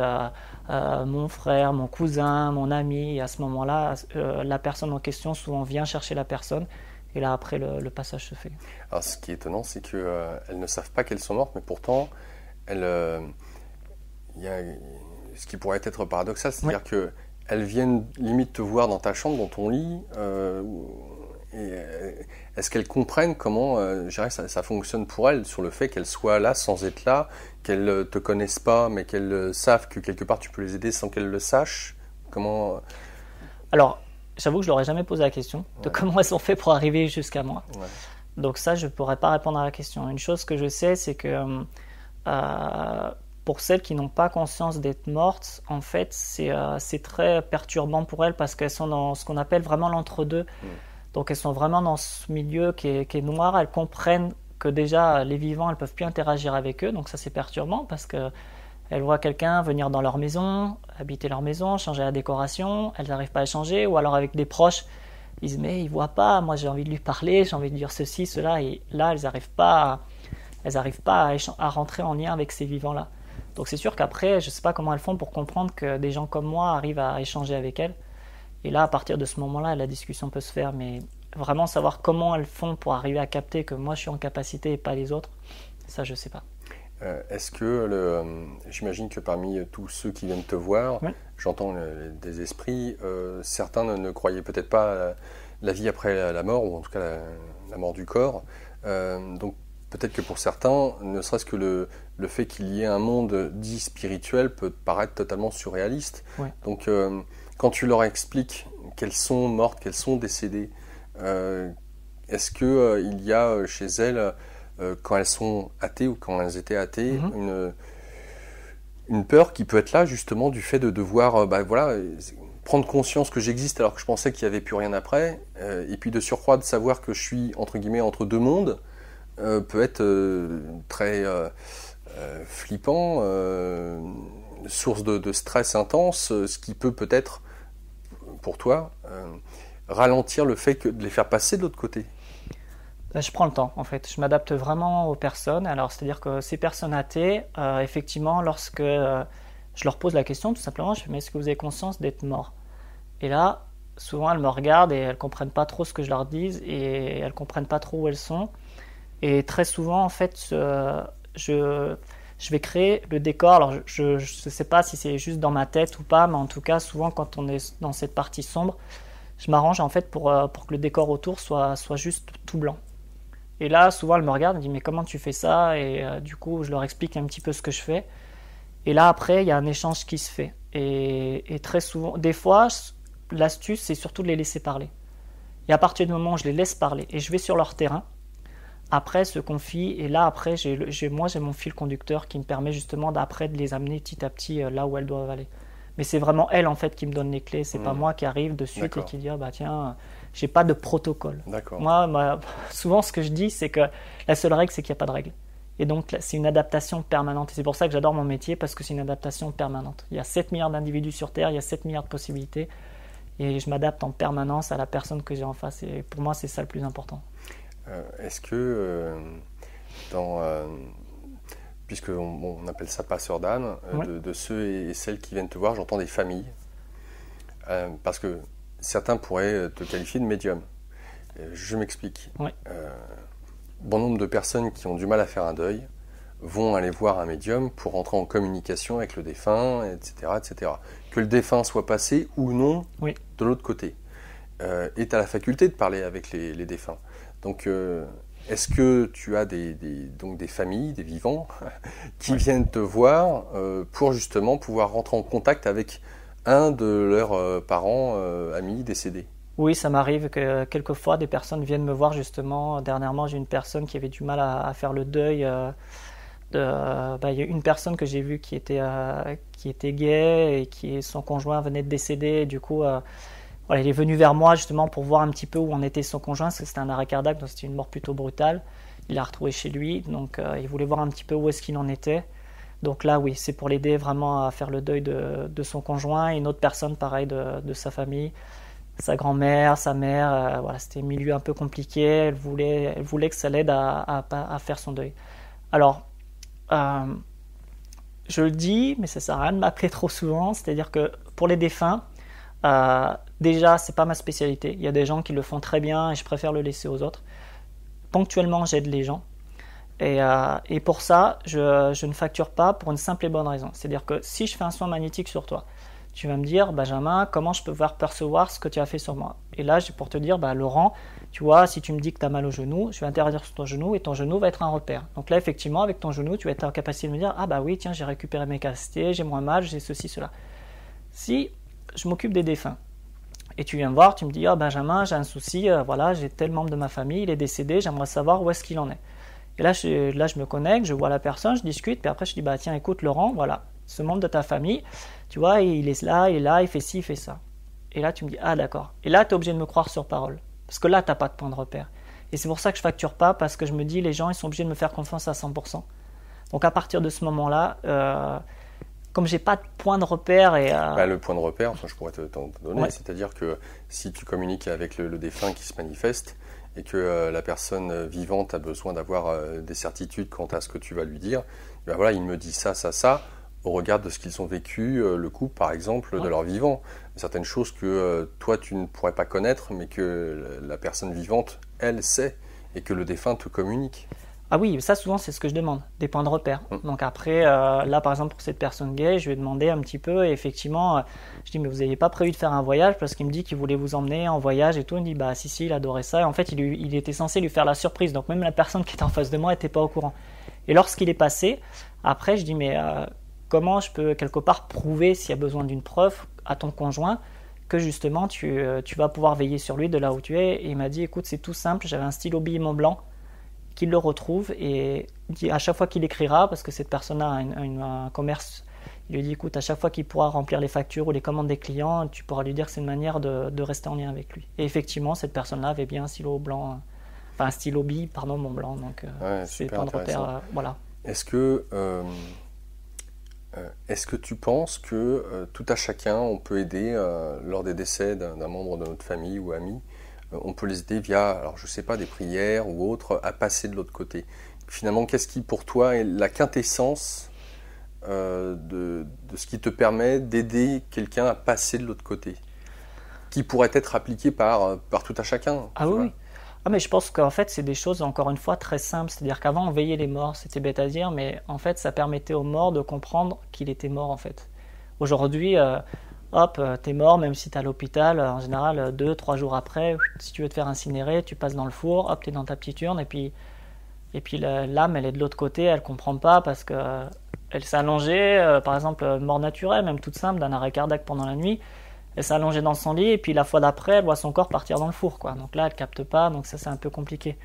mon frère, mon cousin, mon ami ». Et à ce moment-là, la personne en question souvent vient chercher la personne. Et là, après, le passage se fait. Alors, ce qui est étonnant, c'est qu'elles ne savent pas qu'elles sont mortes, mais pourtant, il y a ce qui pourrait être paradoxal, c'est-à-dire qu'elles viennent limite te voir dans ta chambre, dans ton lit, et est-ce qu'elles comprennent comment ça fonctionne pour elles, sur le fait qu'elles soient là sans être là, qu'elles ne te connaissent pas, mais qu'elles savent que quelque part tu peux les aider sans qu'elles le sachent? Comment... Alors, j'avoue que je ne leur ai jamais posé la question de comment elles ont fait pour arriver jusqu'à moi. Ouais. Donc ça, je ne pourrais pas répondre à la question. Une chose que je sais, c'est que pour celles qui n'ont pas conscience d'être mortes, en fait, c'est très perturbant pour elles, parce qu'elles sont dans ce qu'on appelle vraiment l'entre-deux. Donc elles sont vraiment dans ce milieu qui est noir. Elles comprennent que déjà, les vivants, elles ne peuvent plus interagir avec eux. Donc ça, c'est perturbant, parce que elles voient quelqu'un venir dans leur maison, habiter leur maison, changer la décoration, elles n'arrivent pas à échanger, ou alors avec des proches, ils disent « mais il ne voit pas, moi j'ai envie de lui parler, j'ai envie de dire ceci, cela », et là elles n'arrivent pas à rentrer en lien avec ces vivants-là. Donc c'est sûr qu'après, je ne sais pas comment elles font pour comprendre que des gens comme moi arrivent à échanger avec elles, et là à partir de ce moment-là, la discussion peut se faire, mais vraiment savoir comment elles font pour arriver à capter que moi je suis en capacité et pas les autres, ça je sais pas. Est-ce que, j'imagine que parmi tous ceux qui viennent te voir, Oui. j'entends des esprits, certains ne croyaient peut-être pas à la vie après la mort, ou en tout cas la mort du corps. Donc peut-être que pour certains, ne serait-ce que le fait qu'il y ait un monde dit spirituel peut paraître totalement surréaliste. Oui. Donc quand tu leur expliques qu'elles sont mortes, qu'elles sont décédées, est-ce qu'il y a chez elles, quand elles sont athées ou quand elles étaient athées, une peur qui peut être là justement du fait de devoir prendre conscience que j'existe alors que je pensais qu'il n'y avait plus rien après, et puis de surcroît de savoir que je suis entre guillemets entre deux mondes, peut être très flippant, source de stress intense, ce qui peut peut-être pour toi ralentir le fait de les faire passer de l'autre côté. Je prends le temps, en fait. Je m'adapte vraiment aux personnes. Alors, c'est-à-dire que ces personnes athées, effectivement, lorsque je leur pose la question, tout simplement, je fais, mais est-ce que vous avez conscience d'être mort? Et là, souvent, elles me regardent et elles ne comprennent pas trop ce que je leur dis et elles ne comprennent pas trop où elles sont. Et très souvent, en fait, je vais créer le décor. Alors, je ne sais pas si c'est juste dans ma tête ou pas, mais en tout cas, souvent, quand on est dans cette partie sombre, je m'arrange, en fait, pour que le décor autour soit juste tout blanc. Et là, souvent, elle me regarde, elle me dit « mais comment tu fais ça ?» Et du coup, je leur explique un petit peu ce que je fais. Et là, après, il y a un échange qui se fait. Et très souvent, des fois, l'astuce, c'est surtout de les laisser parler. Et à partir du moment où je les laisse parler et je vais sur leur terrain, après, elles se confient. Et là, après, j'ai mon fil conducteur qui me permet justement d'après de les amener petit à petit là où elles doivent aller. Mais c'est vraiment elles, en fait, qui me donnent les clés. C'est pas moi qui arrive de suite et qui dit « ah bah tiens… » J'ai pas de protocole. Moi, souvent, ce que je dis, c'est que la seule règle, c'est qu'il n'y a pas de règle. Et donc, c'est une adaptation permanente. Et c'est pour ça que j'adore mon métier, parce que c'est une adaptation permanente. Il y a 7 milliards d'individus sur Terre, il y a 7 milliards de possibilités. Et je m'adapte en permanence à la personne que j'ai en face. Et pour moi, c'est ça le plus important. Est-ce que, puisqu'on appelle ça passeur d'âme, de ceux et celles qui viennent te voir, j'entends des familles. Parce que certains pourraient te qualifier de médium. Je m'explique. Oui. Bon nombre de personnes qui ont du mal à faire un deuil vont aller voir un médium pour entrer en communication avec le défunt, etc., etc. Que le défunt soit passé ou non de l'autre côté. Et tu as la faculté de parler avec les défunts. Donc, est-ce que tu as donc des familles, des vivants, qui viennent te voir pour justement pouvoir rentrer en contact avec un de leurs parents, amis décédés? Oui, ça m'arrive que quelquefois des personnes viennent me voir justement. Dernièrement, j'ai une personne qui avait du mal à faire le deuil. Il y a une personne que j'ai vue qui était gay et son conjoint venait de décéder. Et du coup, il est venu vers moi justement pour voir un petit peu où en était son conjoint, parce que c'était un arrêt cardiaque, donc c'était une mort plutôt brutale. Il l'a retrouvé chez lui, donc il voulait voir un petit peu où est-ce qu'il en était. Donc là, oui, c'est pour l'aider vraiment à faire le deuil de son conjoint et une autre personne, pareil, de sa famille, sa grand-mère, sa mère. C'était un milieu un peu compliqué. Elle voulait que ça l'aide à faire son deuil. Alors, je le dis, mais ça sert à rien de m'appeler trop souvent. C'est-à-dire que pour les défunts, déjà, c'est pas ma spécialité. Il y a des gens qui le font très bien et je préfère le laisser aux autres. Ponctuellement, j'aide les gens. Et pour ça, je ne facture pas pour une simple et bonne raison. C'est-à-dire que si je fais un soin magnétique sur toi, tu vas me dire, Benjamin, comment je peux pouvoir percevoir ce que tu as fait sur moi? Et là, j'ai pour te dire, Laurent, tu vois, si tu me dis que tu as mal au genou, je vais interagir sur ton genou et ton genou va être un repère. Donc là, effectivement, avec ton genou, tu vas être en capacité de me dire, ah bah oui, tiens, j'ai récupéré mes capacités, j'ai moins mal, j'ai ceci, cela. Si je m'occupe des défunts, et tu viens me voir, tu me dis, Benjamin, j'ai un souci, j'ai tel membre de ma famille, il est décédé, j'aimerais savoir où est-ce qu'il en est. Et là, je me connecte, je vois la personne, je discute, puis après je dis, tiens, écoute Laurent, voilà, ce membre de ta famille, tu vois, il est là, il fait ci, il fait ça. Et là, tu me dis, ah d'accord. Et là, tu es obligé de me croire sur parole. Parce que là, tu n'as pas de point de repère. Et c'est pour ça que je ne facture pas, parce que je me dis, les gens, ils sont obligés de me faire confiance à 100%. Donc à partir de ce moment-là, comme j'ai pas de point de repère le point de repère, je pourrais t'en donner, c'est-à-dire que si tu communiques avec le défunt qui se manifeste, et que la personne vivante a besoin d'avoir des certitudes quant à ce que tu vas lui dire, il me dit ça, ça, ça, au regard de ce qu'ils ont vécu, le couple par exemple, de leur vivant. Certaines choses que toi tu ne pourrais pas connaître, mais que la personne vivante, elle, sait, et que le défunt te communique. Ah oui, ça souvent c'est ce que je demande, des points de repère. Donc après, là par exemple pour cette personne gay, je lui ai demandé un petit peu, et effectivement, je dis mais vous n'aviez pas prévu de faire un voyage parce qu'il me dit qu'il voulait vous emmener en voyage et tout. Il me dit bah si, il adorait ça. Et en fait, il était censé lui faire la surprise, donc même la personne qui était en face de moi n'était pas au courant. Et lorsqu'il est passé, après je dis mais comment je peux quelque part prouver s'il y a besoin d'une preuve à ton conjoint que justement tu vas pouvoir veiller sur lui de là où tu es. Et il m'a dit écoute c'est tout simple, j'avais un stylo bille Mont Blanc qu'il le retrouve et à chaque fois qu'il écrira, parce que cette personne-là a un commerce, il lui dit écoute, à chaque fois qu'il pourra remplir les factures ou les commandes des clients, tu pourras lui dire que c'est une manière de rester en lien avec lui. Et effectivement, cette personne-là avait bien un stylo blanc, enfin un stylo bille, pardon, Mont Blanc, donc c'est point de repère, voilà. Est-ce que tu penses que tout à chacun, on peut aider lors des décès d'un membre de notre famille ou ami? On peut les aider via, alors je sais pas, des prières ou autres, à passer de l'autre côté. Finalement, qu'est-ce qui pour toi est la quintessence de ce qui te permet d'aider quelqu'un à passer de l'autre côté, qui pourrait être appliqué par tout à chacun? Ah oui. Ah mais je pense qu'en fait c'est des choses encore une fois très simples, c'est-à-dire qu'avant on veillait les morts, c'était bête à dire, mais en fait ça permettait aux morts de comprendre qu'il était mort en fait. Aujourd'hui, hop, t'es mort, même si t'es à l'hôpital, en général 2-3 jours après, si tu veux te faire incinérer, tu passes dans le four, hop, t'es dans ta petite urne, et puis l'âme elle est de l'autre côté, elle comprend pas parce que elle s'est allongée, par exemple mort naturelle, même toute simple, d'un arrêt cardiaque pendant la nuit, elle s'est allongée dans son lit, et puis la fois d'après, elle voit son corps partir dans le four, quoi. Donc là, elle capte pas, donc ça c'est un peu compliqué.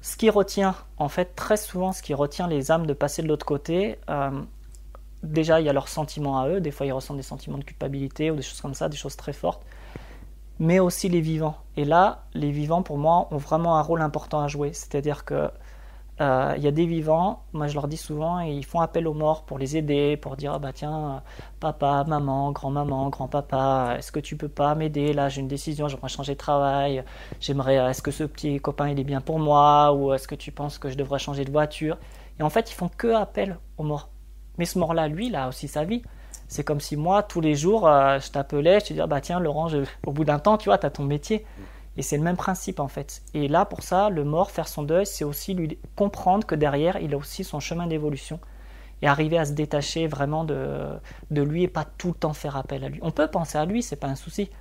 Ce qui retient, en fait, très souvent, ce qui retient les âmes de passer de l'autre côté, déjà, il y a leurs sentiments à eux. Des fois, ils ressentent des sentiments de culpabilité ou des choses comme ça, des choses très fortes. Mais aussi les vivants. Et là, les vivants, pour moi, ont vraiment un rôle important à jouer. C'est-à-dire que il y a des vivants, moi je leur dis souvent, ils font appel aux morts pour les aider, pour dire ah bah tiens, papa, maman, grand-papa, est-ce que tu peux pas m'aider? Là, j'ai une décision, j'aimerais changer de travail. Est-ce que ce petit copain il est bien pour moi? Ou est-ce que tu penses que je devrais changer de voiture? Et en fait, ils font que appel aux morts. Mais ce mort-là, lui, il a aussi sa vie. C'est comme si moi, tous les jours, je t'appelais, je te disais, bah tiens, Laurent, au bout d'un temps, tu vois, tu as ton métier. Et c'est le même principe, en fait. Et là, pour ça, le mort, faire son deuil, c'est aussi lui comprendre que derrière, il a aussi son chemin d'évolution. Et arriver à se détacher vraiment de lui et pas tout le temps faire appel à lui. On peut penser à lui, c'est pas un souci.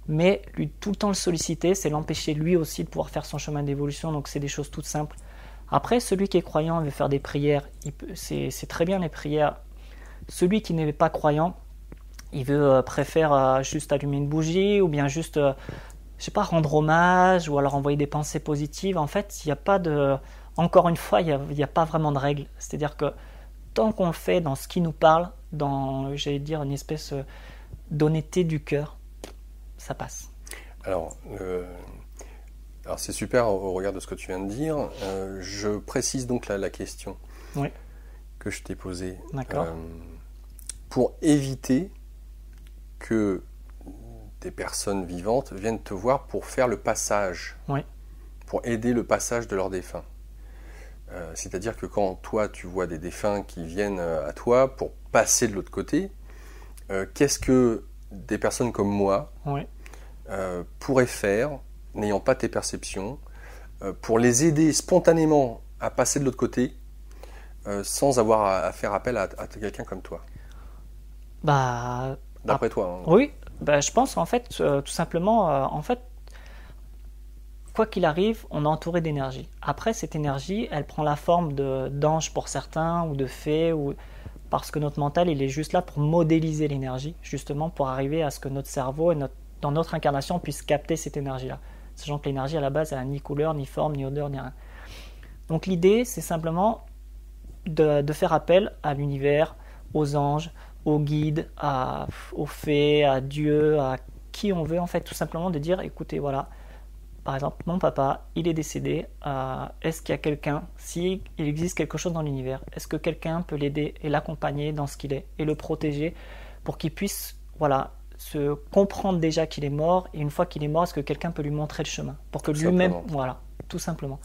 Mais lui, tout le temps le solliciter, c'est l'empêcher lui aussi de pouvoir faire son chemin d'évolution. Donc, c'est des choses toutes simples. Après, celui qui est croyant veut faire des prières, c'est très bien les prières. Celui qui n'est pas croyant, il préfère juste allumer une bougie ou bien juste, je sais pas, rendre hommage ou alors envoyer des pensées positives. En fait, il n'y a pas de... Encore une fois, il n'y a pas vraiment de règle. C'est-à-dire que tant qu'on le fait dans ce qui nous parle, dans, j'allais dire, une espèce d'honnêteté du cœur, ça passe. Alors c'est super au regard de ce que tu viens de dire. Je précise donc la question que je t'ai posée. D'accord. Pour éviter que des personnes vivantes viennent te voir pour faire le passage, pour aider le passage de leurs défunts. C'est-à-dire que quand toi tu vois des défunts qui viennent à toi pour passer de l'autre côté, qu'est-ce que des personnes comme moi pourraient faire, n'ayant pas tes perceptions, pour les aider spontanément à passer de l'autre côté, sans avoir à faire appel à quelqu'un comme toi? D'après toi. Oui, je pense en fait, tout simplement, quoi qu'il arrive, on est entouré d'énergie. Après, cette énergie, elle prend la forme d'anges pour certains, ou de fées, parce que notre mental, il est juste là pour modéliser l'énergie, justement pour arriver à ce que notre cerveau, dans notre incarnation, puisse capter cette énergie-là. Sachant que l'énergie, à la base, elle n'a ni couleur, ni forme, ni odeur, ni rien. Donc l'idée, c'est simplement de faire appel à l'univers, aux anges, aux guides, aux fées, à Dieu, à qui on veut, en fait, tout simplement de dire, écoutez, voilà, par exemple, mon papa, il est décédé, est-ce qu'il y a quelqu'un, s'il existe quelque chose dans l'univers, est-ce que quelqu'un peut l'aider et l'accompagner dans ce qu'il est, et le protéger, pour qu'il puisse, voilà, se comprendre déjà qu'il est mort, et une fois qu'il est mort, est-ce que quelqu'un peut lui montrer le chemin, pour que lui-même, voilà, tout simplement.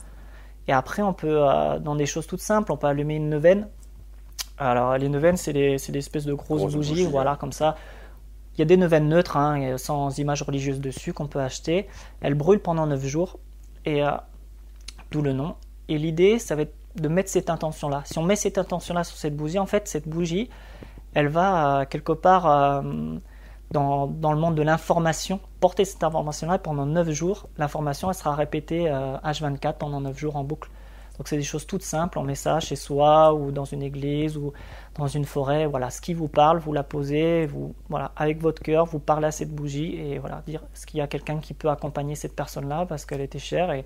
Et après, on peut, dans des choses toutes simples, on peut allumer une neuvaine, Alors, les neuvaines, c'est des espèces de grosses Grosse bougies, bougie, voilà, ouais. comme ça. Il y a des neuvaines neutres, hein, sans image religieuse dessus, qu'on peut acheter. Elles brûlent pendant 9 jours, et d'où le nom. Et l'idée, ça va être de mettre cette intention-là. Si on met cette intention-là sur cette bougie, en fait, cette bougie, elle va quelque part dans le monde de l'information, porter cette information-là pendant 9 jours. L'information, elle sera répétée H24 pendant 9 jours en boucle. Donc c'est des choses toutes simples, on met ça chez soi ou dans une église ou dans une forêt. Voilà, ce qui vous parle, vous la posez, voilà, avec votre cœur, vous parlez à cette bougie et voilà, dire est-ce qu'il y a quelqu'un qui peut accompagner cette personne-là parce qu'elle était chère et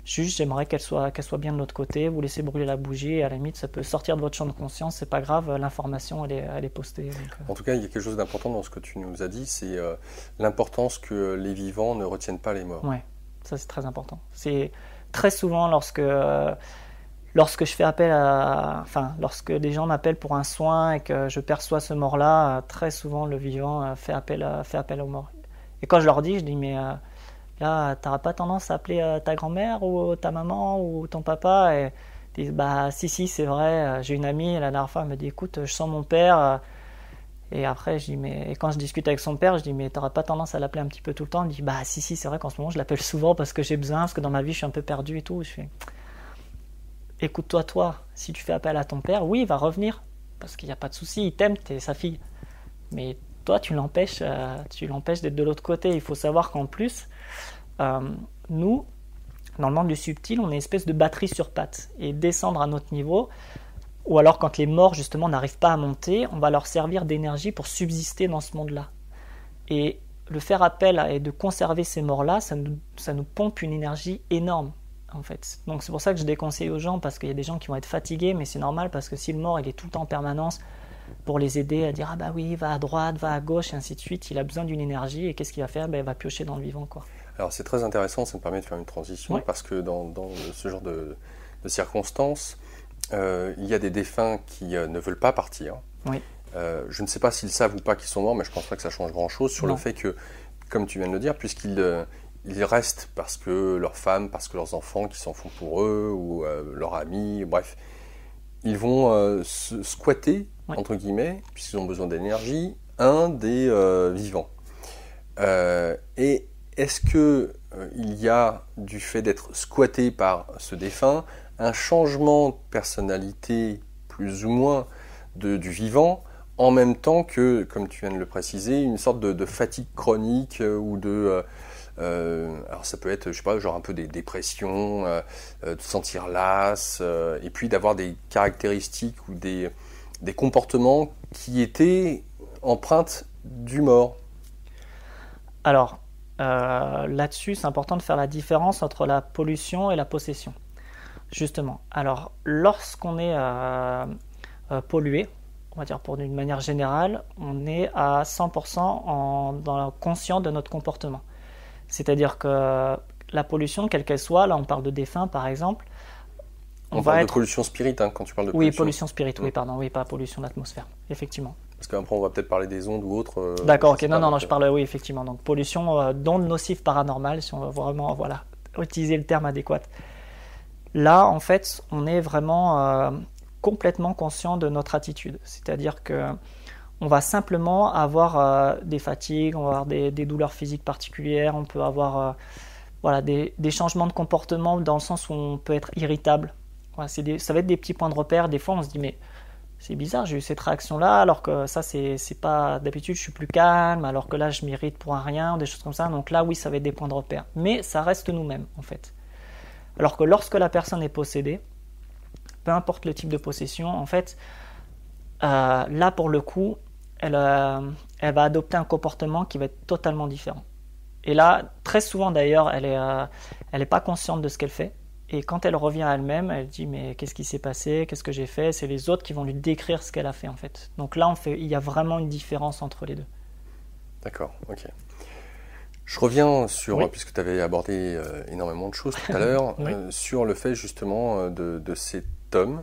juste j'aimerais qu'elle soit bien de l'autre côté. Vous laissez brûler la bougie et à la limite ça peut sortir de votre champ de conscience, c'est pas grave, l'information elle est postée. Donc, En tout cas, il y a quelque chose d'important dans ce que tu nous as dit, c'est l'importance que les vivants ne retiennent pas les morts. ouais, ça c'est très important. C'est très souvent lorsque je fais appel lorsque des gens m'appellent pour un soin et que je perçois ce mort-là, très souvent le vivant fait appel aux morts. Et quand je leur dis, je dis mais là, t'auras pas tendance à appeler ta grand-mère ou ta maman ou ton papa et ils disent bah si c'est vrai. J'ai une amie la dernière fois elle me dit écoute je sens mon père. Et après, je dis, et quand je discute avec son père, je dis, mais t'auras pas tendance à l'appeler un petit peu tout le temps? Il dit, bah si, c'est vrai qu'en ce moment, je l'appelle souvent parce que j'ai besoin, parce que dans ma vie, je suis un peu perdu et tout. Je fais, écoute-toi, si tu fais appel à ton père, oui, il va revenir, parce qu'il n'y a pas de souci, il t'aime, t'es sa fille. Mais toi, tu l'empêches d'être de l'autre côté. Il faut savoir qu'en plus, nous, dans le monde du subtil, on est une espèce de batterie sur pattes. Et descendre à notre niveau, ou alors quand les morts justement n'arrivent pas à monter, on va leur servir d'énergie pour subsister dans ce monde-là. Et le faire appel et de conserver ces morts-là, ça nous pompe une énergie énorme en fait. Donc c'est pour ça que je déconseille aux gens, parce qu'il y a des gens qui vont être fatigués, mais c'est normal parce que si le mort il est tout le temps en permanence pour les aider à dire ah bah oui, va à droite, va à gauche et ainsi de suite, il a besoin d'une énergie et qu'est-ce qu'il va faire? Il va piocher dans le vivant quoi. Alors c'est très intéressant, ça me permet de faire une transition, Ouais. parce que dans ce genre de circonstances, il y a des défunts qui ne veulent pas partir. Oui. Je ne sais pas s'ils savent ou pas qu'ils sont morts, mais je ne pense pas que ça change grand-chose sur Non. le fait que, comme tu viens de le dire, puisqu'ils ils restent parce que leurs femmes, parce que leurs enfants qui s'en font pour eux, ou leurs amis, bref, ils vont se squatter, Oui. entre guillemets, puisqu'ils ont besoin d'énergie, un des vivants. Et est-ce que il y a, du fait d'être squatté par ce défunt, un changement de personnalité plus ou moins du vivant, en même temps que, comme tu viens de le préciser, une sorte de fatigue chronique ou de... alors ça peut être, je sais pas, genre un peu des dépressions, de se sentir las, et puis d'avoir des caractéristiques ou des comportements qui étaient empreintes du mort. Alors, là-dessus, c'est important de faire la différence entre la pollution et la possession. Justement. Alors, lorsqu'on est pollué, on va dire d'une manière générale, on est à 100% conscient de notre comportement. C'est-à-dire que la pollution, quelle qu'elle soit, là on parle de défunts par exemple, On parle de pollution spirit, hein, quand tu parles de pollution. Oui, pollution spirit, oui, pardon, oui, pas pollution d'atmosphère, effectivement. Parce qu'après, on va peut-être parler des ondes ou autres. D'accord, ok, non, je parle, oui, effectivement. Donc, pollution d'ondes nocives paranormales, si on veut vraiment, voilà, utiliser le terme adéquat. Là, en fait, on est vraiment complètement conscient de notre attitude. C'est-à-dire que on va simplement avoir des fatigues, on va avoir des douleurs physiques particulières, on peut avoir voilà, des changements de comportement dans le sens où on peut être irritable. Voilà, ça va être des petits points de repère. Des fois, on se dit, mais c'est bizarre, j'ai eu cette réaction-là, alors que ça, c'est pas... D'habitude, je suis plus calme, alors que là, je m'irrite pour un rien, des choses comme ça. Donc là, oui, ça va être des points de repère. Mais ça reste nous-mêmes, en fait. Alors que lorsque la personne est possédée, peu importe le type de possession, en fait, là, pour le coup, elle va adopter un comportement qui va être totalement différent. Et là, très souvent d'ailleurs, elle est pas consciente de ce qu'elle fait. Et quand elle revient à elle-même, elle dit mais qu'est-ce qui s'est passé, qu'est-ce que j'ai fait? C'est les autres qui vont lui décrire ce qu'elle a fait en fait. Donc là, il y a vraiment une différence entre les deux. D'accord, ok. Je reviens sur, oui. Puisque tu avais abordé énormément de choses tout à l'heure, oui. Sur le fait justement de cet homme,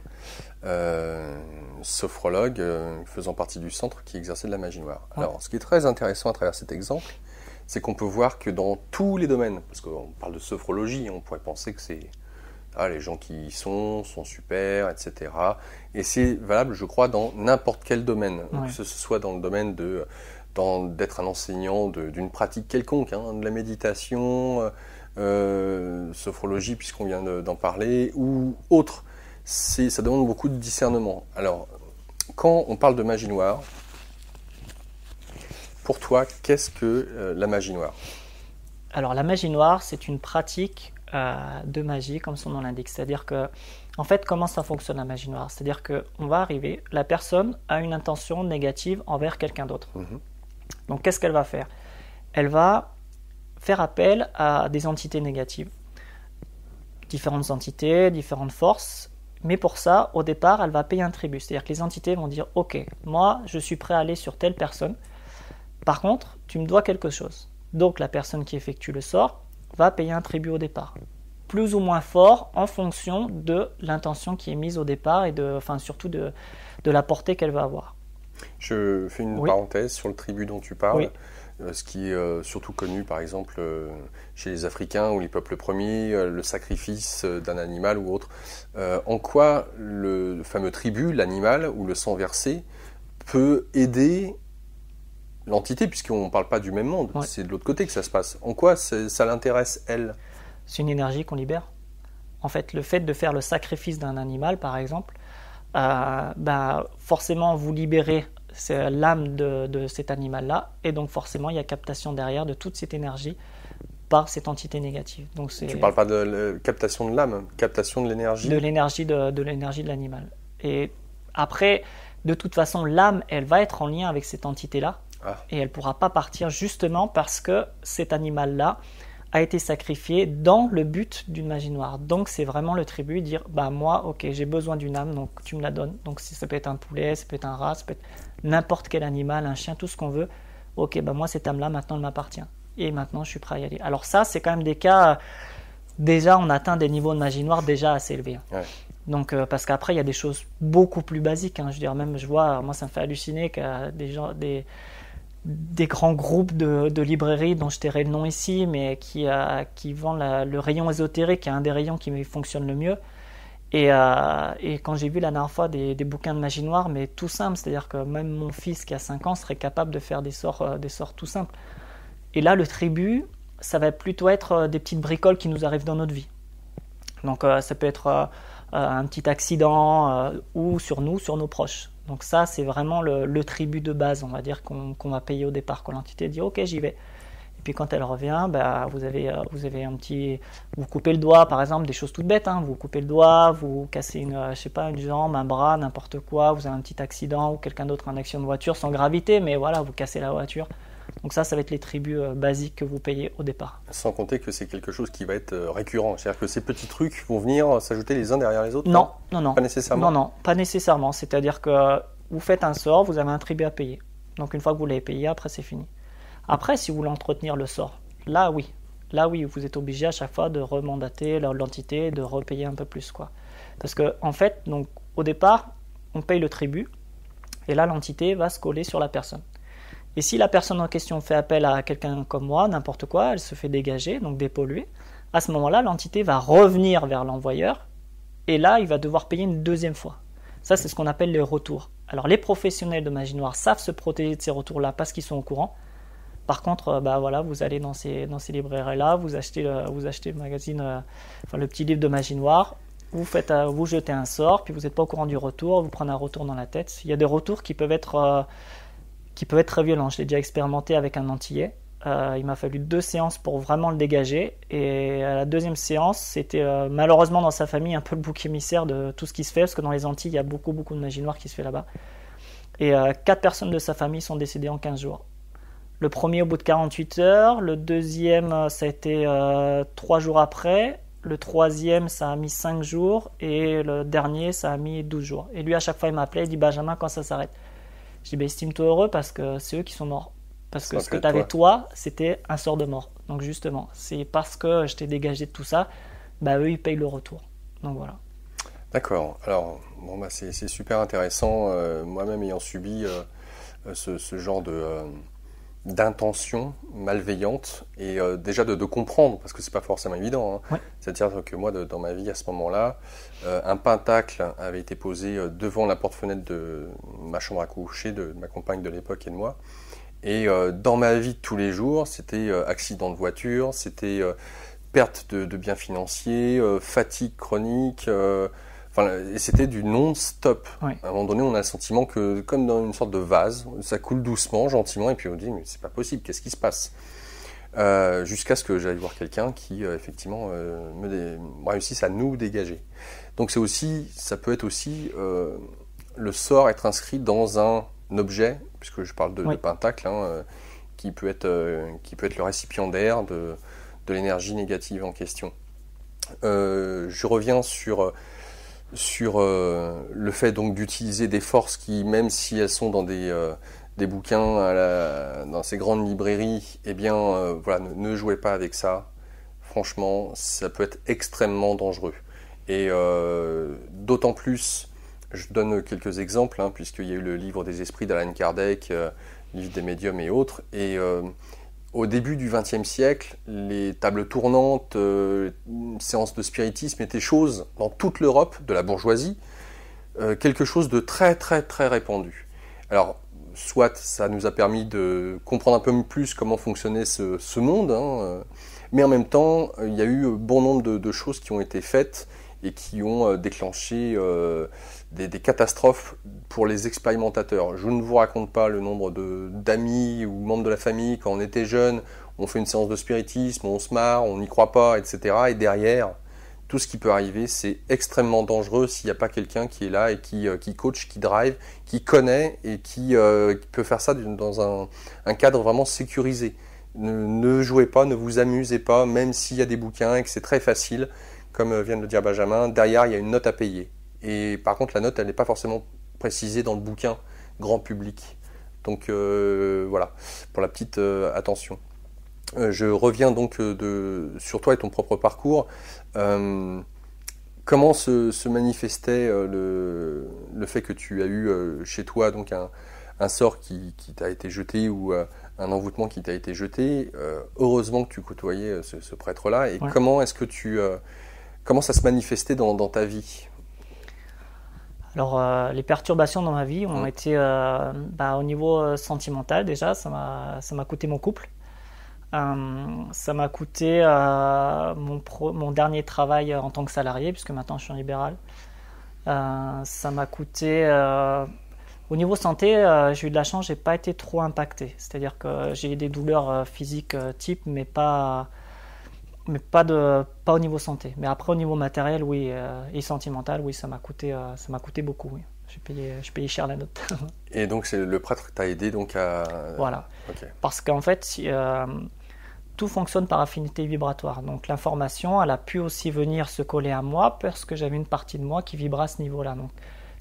sophrologue, faisant partie du centre qui exerçait de la magie noire. Oui. Alors, ce qui est très intéressant à travers cet exemple, c'est qu'on peut voir que dans tous les domaines, parce qu'on parle de sophrologie, on pourrait penser que c'est Ah, les gens qui y sont super, etc. Et c'est valable, je crois, dans n'importe quel domaine, Ouais. que ce soit dans le domaine d'être un enseignant d'une pratique quelconque, hein, de la méditation, sophrologie, puisqu'on vient d'en parler, ou autre. Ça demande beaucoup de discernement. Alors, quand on parle de magie noire, pour toi, qu'est-ce que la magie noire? Alors la magie noire, c'est une pratique de magie, comme son nom l'indique. C'est-à-dire que, en fait, comment ça fonctionne la magie noire? C'est-à-dire qu'on va arriver, la personne a une intention négative envers quelqu'un d'autre. Mhm. Donc qu'est-ce qu'elle va faire? Elle va faire appel à des entités négatives. Différentes entités, différentes forces. Mais pour ça, au départ, elle va payer un tribut. C'est-à-dire que les entités vont dire, ok, moi, je suis prêt à aller sur telle personne. Par contre, tu me dois quelque chose. Donc la personne qui effectue le sort va payer un tribut au départ. Plus ou moins fort en fonction de l'intention qui est mise au départ et surtout de la portée qu'elle va avoir. Je fais une Oui. parenthèse sur le tribut dont tu parles. Oui. Ce qui est surtout connu par exemple chez les Africains ou les peuples premiers, le sacrifice d'un animal ou autre. En quoi le fameux tribut, l'animal ou le sang versé, peut aider l'entité, puisqu'on ne parle pas du même monde, Ouais. c'est de l'autre côté que ça se passe. En quoi ça l'intéresse, elle? C'est une énergie qu'on libère. En fait, le fait de faire le sacrifice d'un animal, par exemple, forcément, vous libérez l'âme de cet animal-là, et donc forcément, il y a captation derrière de toute cette énergie par cette entité négative. Donc, Tu ne parles pas de captation de l'âme, captation de l'énergie? De l'énergie de l'animal. Et après, de toute façon, l'âme, elle va être en lien avec cette entité-là, et elle ne pourra pas partir justement parce que cet animal-là a été sacrifié dans le but d'une magie noire. Donc c'est vraiment le tribut, dire moi, ok, j'ai besoin d'une âme, donc tu me la donnes. Donc ça peut être un poulet, ça peut être un rat, ça peut être n'importe quel animal, un chien, tout ce qu'on veut. Ok, moi cette âme-là maintenant elle m'appartient. Et maintenant je suis prêt à y aller. Alors ça, c'est quand même des cas, déjà on atteint des niveaux de magie noire déjà assez élevés. Ouais. Donc parce qu'après il y a des choses beaucoup plus basiques. Je veux dire, même je vois, moi ça me fait halluciner que des grands groupes de librairies dont je tairai le nom ici, mais qui vendent le rayon ésotérique, qui est un des rayons qui fonctionne le mieux. Et quand j'ai vu la dernière fois des bouquins de magie noire, mais tout simple, c'est-à-dire que même mon fils qui a 5 ans serait capable de faire des sorts tout simples. Et là, le tribut, ça va plutôt être des petites bricoles qui nous arrivent dans notre vie. Donc ça peut être un petit accident ou sur nous, sur nos proches. Donc ça, c'est vraiment le tribut de base, on va dire, qu'on va payer au départ. Quand l'entité dit « Ok, j'y vais ». Et puis quand elle revient, vous avez un petit... Vous coupez le doigt, par exemple, des choses toutes bêtes. Vous coupez le doigt, vous cassez une jambe, un bras, n'importe quoi. Vous avez un petit accident ou quelqu'un d'autre, un accident de voiture sans gravité, mais voilà, vous cassez la voiture. Donc ça va être les tributs basiques que vous payez au départ. Sans compter que c'est quelque chose qui va être récurrent. C'est-à-dire que ces petits trucs vont venir s'ajouter les uns derrière les autres? Non. Pas nécessairement? Non, pas nécessairement. C'est-à-dire que vous faites un sort, vous avez un tribut à payer. Donc une fois que vous l'avez payé, après c'est fini. Après, si vous voulez entretenir le sort, là oui, vous êtes obligé à chaque fois de remandater l'entité, de repayer un peu plus, quoi. Parce que en fait, donc au départ, on paye le tribut, et là l'entité va se coller sur la personne. Et si la personne en question fait appel à quelqu'un comme moi, n'importe quoi, elle se fait dégager, donc dépolluer, à ce moment-là, l'entité va revenir vers l'envoyeur, et là, il va devoir payer une deuxième fois. Ça, c'est ce qu'on appelle les retours. Alors, les professionnels de magie noire savent se protéger de ces retours-là parce qu'ils sont au courant. Par contre, vous allez dans ces librairies-là, vous achetez le magazine, le petit livre de magie noire, vous jetez un sort, puis vous n'êtes pas au courant du retour, vous prenez un retour dans la tête. Il y a des retours qui peuvent être très violents. Je l'ai déjà expérimenté avec un Antillais. Il m'a fallu 2 séances pour vraiment le dégager. Et à la deuxième séance, c'était malheureusement dans sa famille un peu le bouc émissaire de tout ce qui se fait, parce que dans les Antilles, il y a beaucoup de magie noire qui se fait là-bas. Et 4 personnes de sa famille sont décédées en 15 jours. Le premier au bout de 48 heures, le deuxième, ça a été 3 jours après, le troisième, ça a mis 5 jours, et le dernier, ça a mis 12 jours. Et lui, à chaque fois, il m'appelait, il dit « Benjamin, quand ça s'arrête ?» Je dis estime-toi heureux parce que c'est eux qui sont morts. Parce que ce que tu avais toi, c'était un sort de mort. Donc justement, c'est parce que je t'ai dégagé de tout ça, eux, ils payent le retour. Donc voilà. D'accord. Alors, c'est super intéressant. Moi-même ayant subi ce genre d'intentions malveillantes et déjà de comprendre, parce que c'est pas forcément évident, hein. Ouais. C'est-à-dire que moi, dans ma vie à ce moment-là, un pentacle avait été posé devant la porte-fenêtre de ma chambre à coucher, de ma compagne de l'époque et de moi. Et dans ma vie de tous les jours, c'était accident de voiture, c'était perte de biens financiers, fatigue chronique, et c'était du non-stop. Ouais. À un moment donné, on a le sentiment que, comme dans une sorte de vase, ça coule doucement, gentiment, et puis on dit, mais c'est pas possible, qu'est-ce qui se passe? Jusqu'à ce que j'aille voir quelqu'un qui, effectivement, réussisse à nous dégager. Donc ça peut être aussi le sort être inscrit dans un objet, puisque je parle de pentacle, hein, qui peut être le récipiendaire de l'énergie négative en question. Je reviens sur le fait donc d'utiliser des forces qui, même si elles sont dans des bouquins dans ces grandes librairies, eh bien, ne jouez pas avec ça. Franchement, ça peut être extrêmement dangereux. Et d'autant plus, je donne quelques exemples, hein, puisqu'il y a eu le livre des esprits d'Alan Kardec, le livre des médiums et autres. Et au début du XXe siècle, les tables tournantes, séances de spiritisme étaient chose dans toute l'Europe, de la bourgeoisie, quelque chose de très très très répandu. Alors, soit ça nous a permis de comprendre un peu plus comment fonctionnait ce monde, hein, mais en même temps, il y a eu bon nombre de choses qui ont été faites et qui ont déclenché des catastrophes pour les expérimentateurs. Je ne vous raconte pas le nombre d'amis ou membres de la famille, quand on était jeune, on fait une séance de spiritisme, on se marre, on n'y croit pas, etc. Et derrière, tout ce qui peut arriver, c'est extrêmement dangereux s'il n'y a pas quelqu'un qui est là et qui coach, qui drive, qui connaît et qui peut faire ça dans un cadre vraiment sécurisé. Ne jouez pas, ne vous amusez pas, même s'il y a des bouquins et que c'est très facile. Comme vient de le dire Benjamin, derrière, il y a une note à payer. Et par contre, la note, elle n'est pas forcément précisée dans le bouquin grand public. Donc voilà, pour la petite attention. Je reviens donc sur toi et ton propre parcours. Comment se manifestait le fait que tu as eu chez toi donc un sort qui t'a été jeté ou un envoûtement qui t'a été jeté? Heureusement que tu côtoyais ce prêtre-là. Et comment est-ce que comment ça se manifestait dans ta vie? Alors, les perturbations dans ma vie ont été au niveau sentimental déjà, ça m'a coûté mon couple. Ça m'a coûté mon dernier travail en tant que salarié, puisque maintenant je suis en libéral. Ça m'a coûté... au niveau santé, j'ai eu de la chance, j'ai pas été trop impacté. C'est-à-dire que j'ai eu des douleurs physiques type, mais pas au niveau santé. Mais après, au niveau matériel, oui, et sentimental, oui, ça m'a coûté beaucoup. Oui. J'ai payé cher la note. Et donc, c'est le prêtre qui t'a aidé donc à... Voilà. Okay. Parce qu'en fait, tout fonctionne par affinité vibratoire. Donc, l'information, elle a pu aussi venir se coller à moi parce que j'avais une partie de moi qui vibrait à ce niveau-là. Donc,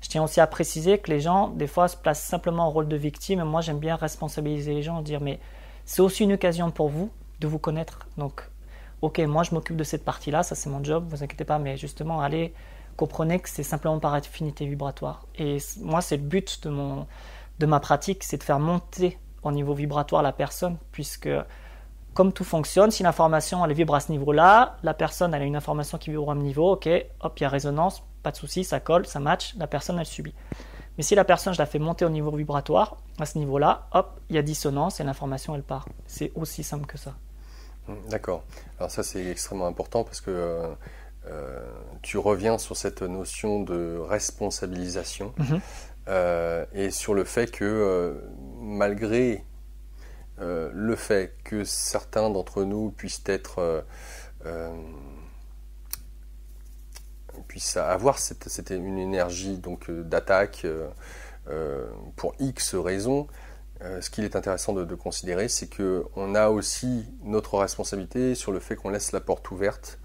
je tiens aussi à préciser que les gens, des fois, se placent simplement en rôle de victime. Et moi, j'aime bien responsabiliser les gens, dire, mais c'est aussi une occasion pour vous de vous connaître. Donc, ok, moi je m'occupe de cette partie-là, ça c'est mon job, vous inquiétez pas, mais justement, allez, comprenez que c'est simplement par affinité vibratoire. Et moi, c'est le but de ma pratique, c'est de faire monter au niveau vibratoire la personne, puisque comme tout fonctionne, si l'information elle vibre à ce niveau-là, la personne elle a une information qui vibre au même niveau, ok, hop, il y a résonance, pas de souci, ça colle, ça match, la personne elle subit. Mais si la personne, je la fais monter au niveau vibratoire, à ce niveau-là, hop, il y a dissonance et l'information elle part. C'est aussi simple que ça. D'accord. Alors ça c'est extrêmement important parce que tu reviens sur cette notion de responsabilisation et sur le fait que malgré le fait que certains d'entre nous puissent avoir une énergie donc d'attaque pour X raisons. Ce qu'il est intéressant de considérer, c'est qu'on a aussi notre responsabilité sur le fait qu'on laisse la porte ouverte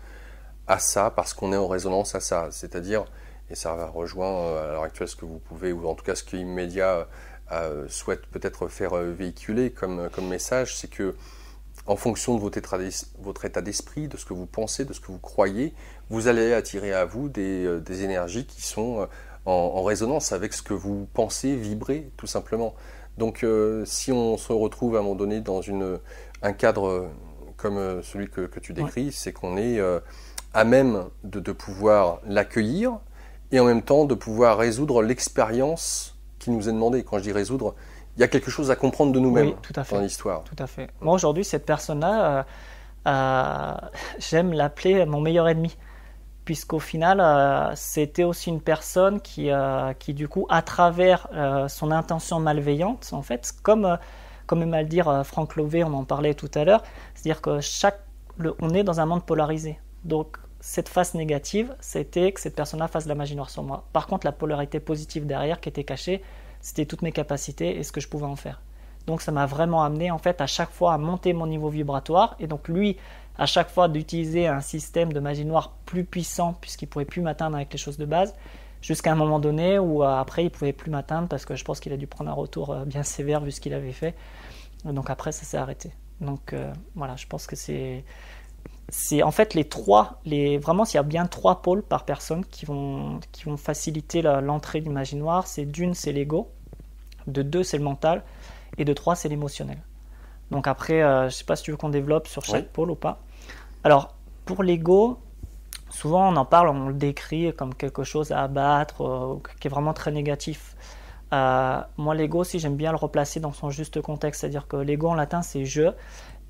à ça parce qu'on est en résonance à ça. C'est-à-dire, et ça rejoint à l'heure actuelle ce que vous pouvez, ou en tout cas ce que Immédiat souhaite peut-être faire véhiculer comme message, c'est que en fonction de votre état d'esprit, de ce que vous pensez, de ce que vous croyez, vous allez attirer à vous des énergies qui sont en résonance avec ce que vous pensez, vibrer tout simplement. Donc si on se retrouve à un moment donné dans un cadre comme celui que tu décris, c'est qu'on est à même de pouvoir l'accueillir et en même temps de pouvoir résoudre l'expérience qui nous est demandée. Quand je dis résoudre, il y a quelque chose à comprendre de nous-mêmes dans l'histoire. Tout à fait. Moi aujourd'hui, cette personne-là, j'aime l'appeler mon meilleur ennemi. Puisqu'au final, c'était aussi une personne qui du coup, à travers son intention malveillante, en fait, comme aime à le dire Franck Lovey, on en parlait tout à l'heure, c'est-à-dire que on est dans un monde polarisé. Donc, cette face négative, c'était que cette personne-là fasse de la magie noire sur moi. Par contre, la polarité positive derrière qui était cachée, c'était toutes mes capacités et ce que je pouvais en faire. Donc, ça m'a vraiment amené, en fait, à chaque fois à monter mon niveau vibratoire. Et donc, lui, à chaque fois d'utiliser un système de magie noire plus puissant puisqu'il ne pouvait plus m'atteindre avec les choses de base, jusqu'à un moment donné où après il ne pouvait plus m'atteindre parce que je pense qu'il a dû prendre un retour bien sévère vu ce qu'il avait fait. Donc après ça s'est arrêté. Donc voilà, je pense que c'est en fait vraiment s'il y a bien 3 pôles par personne qui vont faciliter l'entrée du magie noire, c'est c'est l'ego, de 2 c'est le mental et de 3 c'est l'émotionnel. Donc après, je ne sais pas si tu veux qu'on développe sur chaque pôle ou pas. Alors, pour l'ego, souvent on en parle, on le décrit comme quelque chose à abattre, qui est vraiment très négatif. Moi, l'ego aussi, j'aime bien le replacer dans son juste contexte. C'est-à-dire que l'ego en latin, c'est « je ».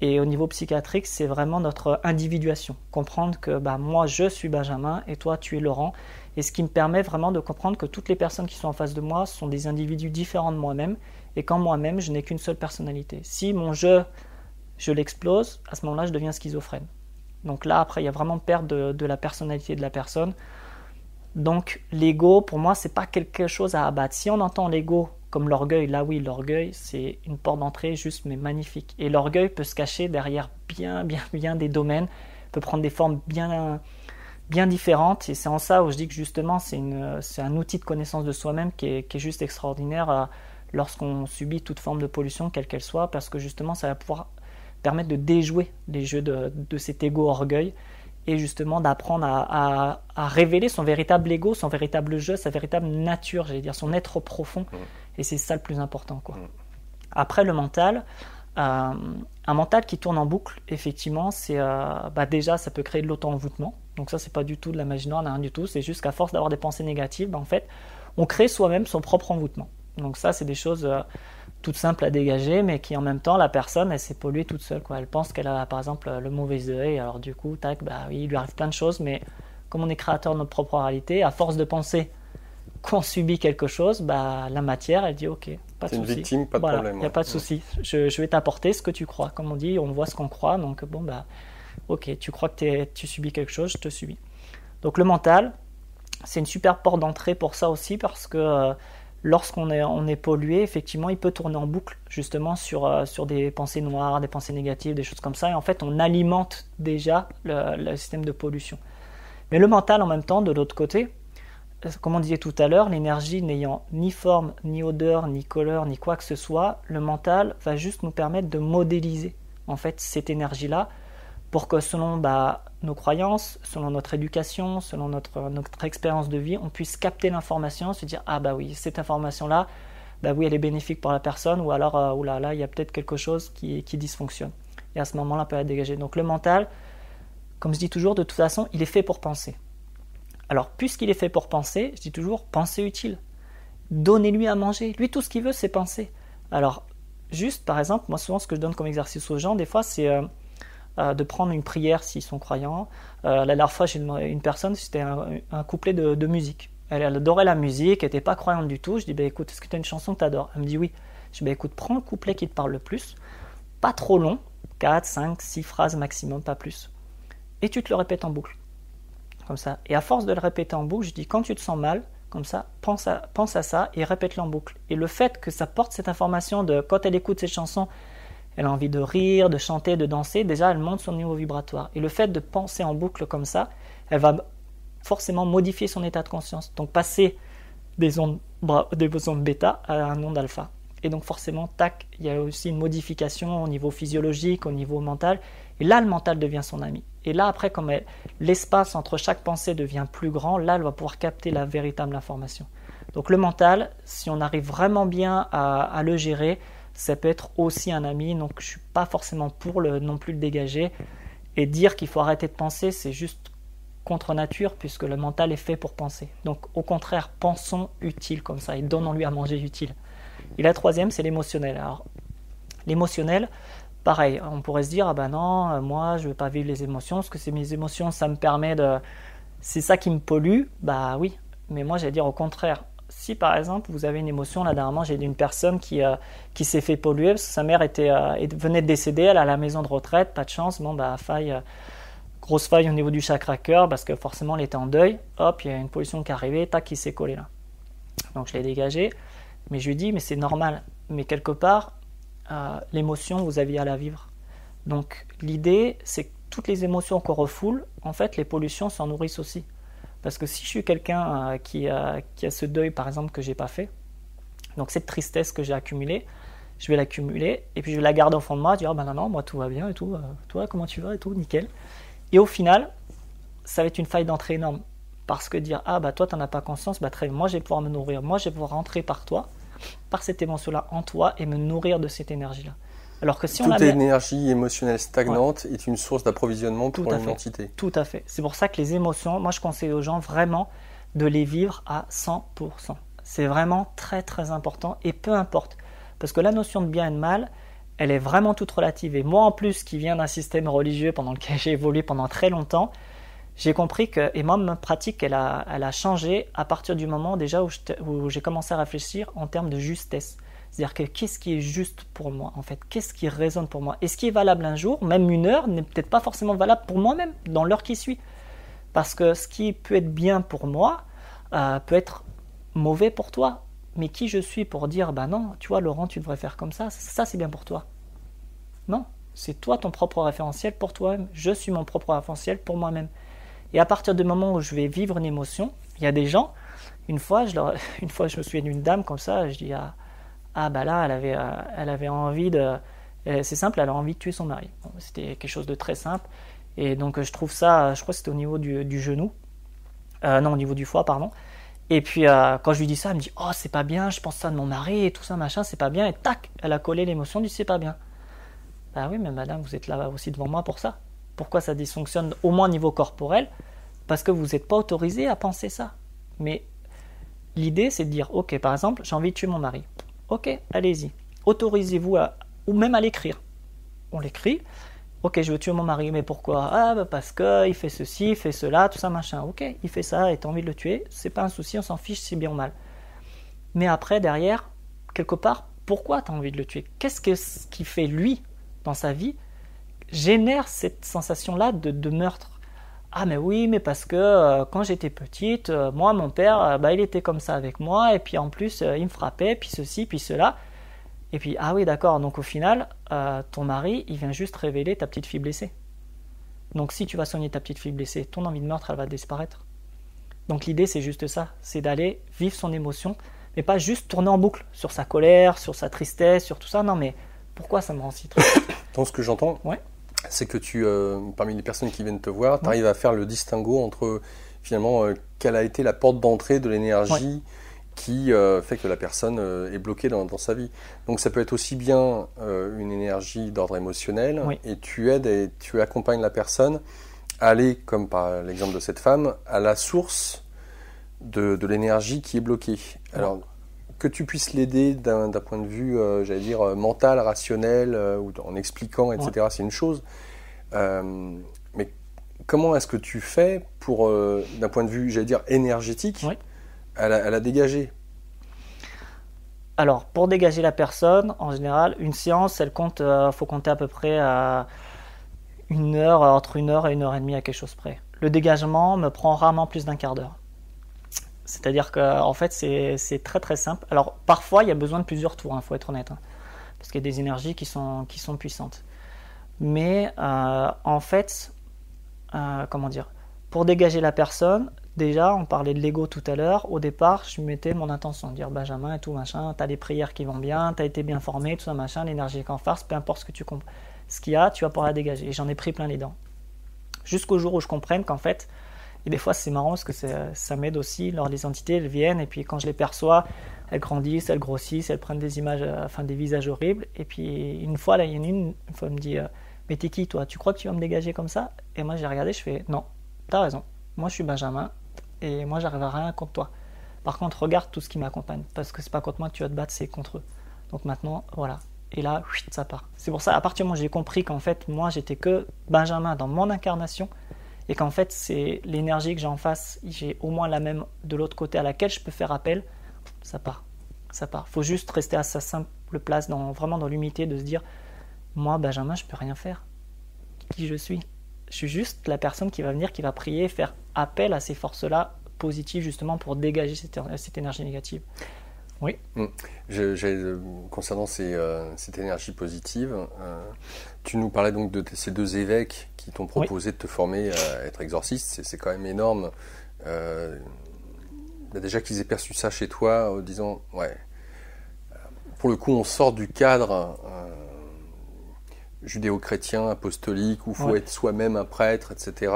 Et au niveau psychiatrique, c'est vraiment notre individuation. Comprendre que moi, je suis Benjamin et toi, tu es Laurent. Et ce qui me permet vraiment de comprendre que toutes les personnes qui sont en face de moi sont des individus différents de moi-même. Et qu'en moi-même, je n'ai qu'une seule personnalité. Si mon je l'explose, à ce moment-là, je deviens schizophrène. Donc là, après, il y a vraiment perte de la personnalité de la personne. Donc l'ego, pour moi, c'est pas quelque chose à abattre. Si on entend l'ego comme l'orgueil, là oui, l'orgueil, c'est une porte d'entrée juste, mais magnifique. Et l'orgueil peut se cacher derrière bien des domaines, peut prendre des formes bien différentes. Et c'est en ça où je dis que justement, c'est un outil de connaissance de soi-même qui est juste extraordinaire lorsqu'on subit toute forme de pollution, quelle qu'elle soit, parce que justement, ça va pouvoir permettre de déjouer les jeux de cet ego orgueil et justement d'apprendre à révéler son véritable ego, son véritable jeu, sa véritable nature, j'allais dire, son être profond. Et c'est ça le plus important, quoi. Après, le mental, un mental qui tourne en boucle, effectivement, c'est déjà, ça peut créer de l'auto-envoûtement. Donc ça, c'est pas du tout de la magie noire, rien du tout. C'est juste qu'à force d'avoir des pensées négatives, en fait, on crée soi-même son propre envoûtement. Donc ça, c'est des choses toutes simples à dégager, mais qui en même temps, la personne, elle s'est polluée toute seule, quoi. Elle pense qu'elle a, par exemple, le mauvais œil. Alors du coup, oui, il lui arrive plein de choses, mais comme on est créateur de notre propre réalité, à force de penser qu'on subit quelque chose, la matière, elle dit ok, pas de souci. C'est une victime, pas de problème. Il n'y a pas de souci. Je vais t'apporter ce que tu crois. Comme on dit, on voit ce qu'on croit, donc bon, ok, tu crois que tu subis quelque chose, je te subis. Donc le mental, c'est une super porte d'entrée pour ça aussi, parce que lorsqu'on est pollué, effectivement, il peut tourner en boucle, justement, sur des pensées noires, des pensées négatives, des choses comme ça. Et en fait, on alimente déjà le système de pollution. Mais le mental, en même temps, de l'autre côté, comme on disait tout à l'heure, l'énergie n'ayant ni forme, ni odeur, ni couleur, ni quoi que ce soit, le mental va juste nous permettre de modéliser, en fait, cette énergie-là, pour que selon nos croyances, selon notre éducation, selon notre expérience de vie, on puisse capter l'information, se dire « Ah oui, cette information-là, oui, elle est bénéfique pour la personne » ou alors « Oulala, il y a peut-être quelque chose qui dysfonctionne ». Et à ce moment-là, on peut la dégager. Donc le mental, comme je dis toujours, de toute façon, il est fait pour penser. Alors, puisqu'il est fait pour penser, je dis toujours « Pensez utile ». Donnez-lui à manger. Lui, tout ce qu'il veut, c'est penser. Alors, juste, par exemple, moi, souvent, ce que je donne comme exercice aux gens, des fois, c'est de prendre une prière s'ils sont croyants. La dernière fois, j'ai une personne, c'était un couplet de musique. Elle adorait la musique, elle n'était pas croyante du tout. Je dis, écoute, est-ce que tu as une chanson que tu adores ? Elle me dit oui. Je dis, écoute, prends le couplet qui te parle le plus, pas trop long, 4, 5, 6 phrases maximum, pas plus. Et tu te le répètes en boucle, comme ça. Et à force de le répéter en boucle, je dis, quand tu te sens mal, comme ça, pense à ça et répète-le en boucle. Et le fait que ça porte cette information de quand elle écoute cette chanson, elle a envie de rire, de chanter, de danser, déjà elle monte son niveau vibratoire. Et le fait de penser en boucle comme ça, elle va forcément modifier son état de conscience. Donc passer des ondes bêta à un onde alpha. Et donc forcément, tac, il y a aussi une modification au niveau physiologique, au niveau mental. Et là, le mental devient son ami. Et là, après, comme l'espace entre chaque pensée devient plus grand, là, elle va pouvoir capter la véritable information. Donc le mental, si on arrive vraiment bien à le gérer, ça peut être aussi un ami. Donc je ne suis pas forcément pour non plus le dégager. Et dire qu'il faut arrêter de penser, c'est juste contre nature, puisque le mental est fait pour penser. Donc au contraire, pensons utile comme ça et donnons-lui à manger utile. Et la troisième, c'est l'émotionnel. Alors l'émotionnel, pareil, on pourrait se dire, ah ben non, moi je ne veux pas vivre les émotions, parce que c'est mes émotions, ça me permet de... C'est ça qui me pollue, bah oui. Mais moi j'allais dire au contraire. Si par exemple vous avez une émotion, là dernièrement j'ai une personne qui s'est fait polluer parce que sa mère venait de décéder, elle est à la maison de retraite, pas de chance, bon bah grosse faille au niveau du chakra cœur parce que forcément elle était en deuil, hop, il y a une pollution qui est arrivée, tac, qui s'est collée là. Donc je l'ai dégagé, mais je lui ai dit, mais c'est normal, mais quelque part, l'émotion vous aviez à la vivre. Donc l'idée c'est que toutes les émotions qu'on refoule, en fait les pollutions s'en nourrissent aussi. Parce que si je suis quelqu'un qui a ce deuil, par exemple, que je n'ai pas fait, donc cette tristesse que j'ai accumulée, je vais l'accumuler et puis je vais la garder au fond de moi, dire ben non, moi tout va bien et tout, toi comment tu vas et tout, nickel. Et au final, ça va être une faille d'entrée énorme. Parce que dire ah bah toi tu n'en as pas conscience, bah très bien, moi je vais pouvoir me nourrir, moi je vais pouvoir rentrer par toi, par cette émotion-là en toi et me nourrir de cette énergie-là. Alors que si toute énergie émotionnelle stagnante est une source d'approvisionnement pour une entité. Tout à fait. C'est pour ça que les émotions, moi je conseille aux gens vraiment de les vivre à 100%. C'est vraiment très très important et peu importe. Parce que la notion de bien et de mal, elle est vraiment toute relative. Et moi en plus qui viens d'un système religieux pendant lequel j'ai évolué pendant très longtemps, j'ai compris que, et moi ma pratique elle a changé à partir du moment déjà où j'ai commencé à réfléchir en termes de justesse. C'est-à-dire que qu'est-ce qui est juste pour moi en fait? Qu'est-ce qui résonne pour moi? Et ce qui est valable un jour, même une heure, n'est peut-être pas forcément valable pour moi-même dans l'heure qui suit. Parce que ce qui peut être bien pour moi peut être mauvais pour toi. Mais qui je suis pour dire, bah non, tu vois Laurent, tu devrais faire comme ça c'est bien pour toi. Non, c'est toi ton propre référentiel pour toi-même. Je suis mon propre référentiel pour moi-même. Et à partir du moment où je vais vivre une émotion, il y a des gens, une fois je me souviens d'une dame comme ça, je dis ah bah là, elle avait envie de... C'est simple, elle a envie de tuer son mari. Bon, c'était quelque chose de très simple. Et donc je trouve ça, je crois que c'était au niveau du genou. Non, au niveau du foie, pardon. Et puis quand je lui dis ça, elle me dit « Oh, c'est pas bien, je pense ça de mon mari et tout ça, machin, c'est pas bien. » Et tac, elle a collé l'émotion du « c'est pas bien ». Bah oui, mais madame, vous êtes là aussi devant moi pour ça. Pourquoi ça dysfonctionne au moins au niveau corporel? Parce que vous n'êtes pas autorisé à penser ça. Mais l'idée, c'est de dire « Ok, par exemple, j'ai envie de tuer mon mari. » Ok, allez-y. Autorisez-vous ou même à l'écrire. On l'écrit. Ok, je veux tuer mon mari, mais pourquoi? Ah, bah parce qu'il fait ceci, il fait cela, tout ça, machin. Ok, il fait ça et tu as envie de le tuer, c'est pas un souci, on s'en fiche, c'est bien ou mal. Mais après, derrière, quelque part, pourquoi tu as envie de le tuer? Qu'est-ce qui fait, lui, dans sa vie, génère cette sensation-là de meurtre? Ah, mais oui, mais parce que quand j'étais petite, moi, mon père, il était comme ça avec moi, et puis en plus, il me frappait, puis ceci, puis cela. Et puis, ah oui, d'accord, donc au final, ton mari, il vient juste révéler ta petite fille blessée. Donc si tu vas soigner ta petite fille blessée, ton envie de meurtre, elle va disparaître. Donc l'idée, c'est juste ça, c'est d'aller vivre son émotion, mais pas juste tourner en boucle sur sa colère, sur sa tristesse, sur tout ça. Non, mais pourquoi ça me rend si triste? Donc ce que j'entends, c'est que tu, parmi les personnes qui viennent te voir, tu arrives à faire le distinguo entre, finalement, quelle a été la porte d'entrée de l'énergie qui fait que la personne est bloquée dans sa vie. Donc ça peut être aussi bien une énergie d'ordre émotionnel, et tu aides et tu accompagnes la personne à aller, comme par l'exemple de cette femme, à la source de l'énergie qui est bloquée. Alors, que tu puisses l'aider d'un point de vue, j'allais dire, mental, rationnel, ou en expliquant, etc., c'est une chose. Mais comment est-ce que tu fais pour, d'un point de vue, j'allais dire, énergétique, à la dégager? Alors, pour dégager la personne, en général, une séance, elle compte, faut compter à peu près à une heure, entre 1 heure et 1 heure et demie à quelque chose près. Le dégagement me prend rarement plus d'1 quart d'heure. C'est-à-dire qu'en fait, c'est très très simple. Alors, parfois, il y a besoin de plusieurs tours, faut être honnête, parce qu'il y a des énergies qui sont puissantes. Mais en fait, comment dire, pour dégager la personne, déjà, on parlait de l'ego tout à l'heure. Au départ, je mettais mon intention, dire Benjamin et tout machin, t'as des prières qui vont bien, t'as été bien formé, tout ça machin, l'énergie qu'en farce, peu importe ce qu'il y a, tu vas pouvoir la dégager. Et j'en ai pris plein les dents. Jusqu'au jour où je comprenne qu'en fait, Et des fois, c'est marrant parce que ça m'aide aussi. Alors, les entités, elles viennent et puis quand je les perçois, elles grandissent, elles grossissent, elles prennent des images, enfin des visages horribles. Et puis une fois, là, il y en a une fois, elle me dit mais t'es qui toi? Tu crois que tu vas me dégager comme ça? Et moi, j'ai regardé, je fais non, t'as raison. Moi, je suis Benjamin et moi, j'arrive à rien contre toi. Par contre, regarde tout ce qui m'accompagne parce que c'est pas contre moi que tu vas te battre, c'est contre eux. Donc maintenant, voilà. Et là, ça part. C'est pour ça, à partir du moment où j'ai compris qu'en fait, moi, j'étais que Benjamin dans mon incarnation. Et qu'en fait, c'est l'énergie que j'ai en face, j'ai au moins la même de l'autre côté à laquelle je peux faire appel, ça part. Ça part. Il faut juste rester à sa simple place, vraiment dans l'humilité de se dire, moi, Benjamin, je ne peux rien faire. Qui je suis? Je suis juste la personne qui va venir, qui va prier, faire appel à ces forces-là positives, justement, pour dégager cette énergie négative. Oui. Concernant cette énergie positive, tu nous parlais donc de ces 2 évêques qui t'ont proposé de te former à être exorciste. C'est quand même énorme. Déjà qu'ils aient perçu ça chez toi en disant ouais, pour le coup on sort du cadre judéo-chrétien, apostolique, où il faut être soi-même un prêtre, etc.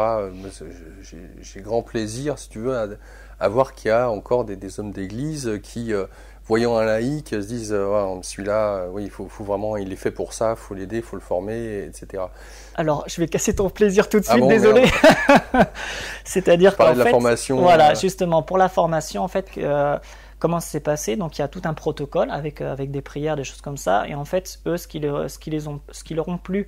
J'ai grand plaisir, si tu veux, à voir qu'il y a encore des hommes d'église qui, voyant un laïc, se disent celui-là, oui, il faut vraiment, il est fait pour ça, il faut l'aider, il faut le former, etc. Alors, je vais casser ton plaisir tout de suite, désolé. C'est-à-dire qu'en fait, la formation, voilà, justement, pour la formation, en fait, comment ça s'est passé? Donc, il y a tout un protocole avec des prières, des choses comme ça. Et en fait, eux, ce qui leur ont plu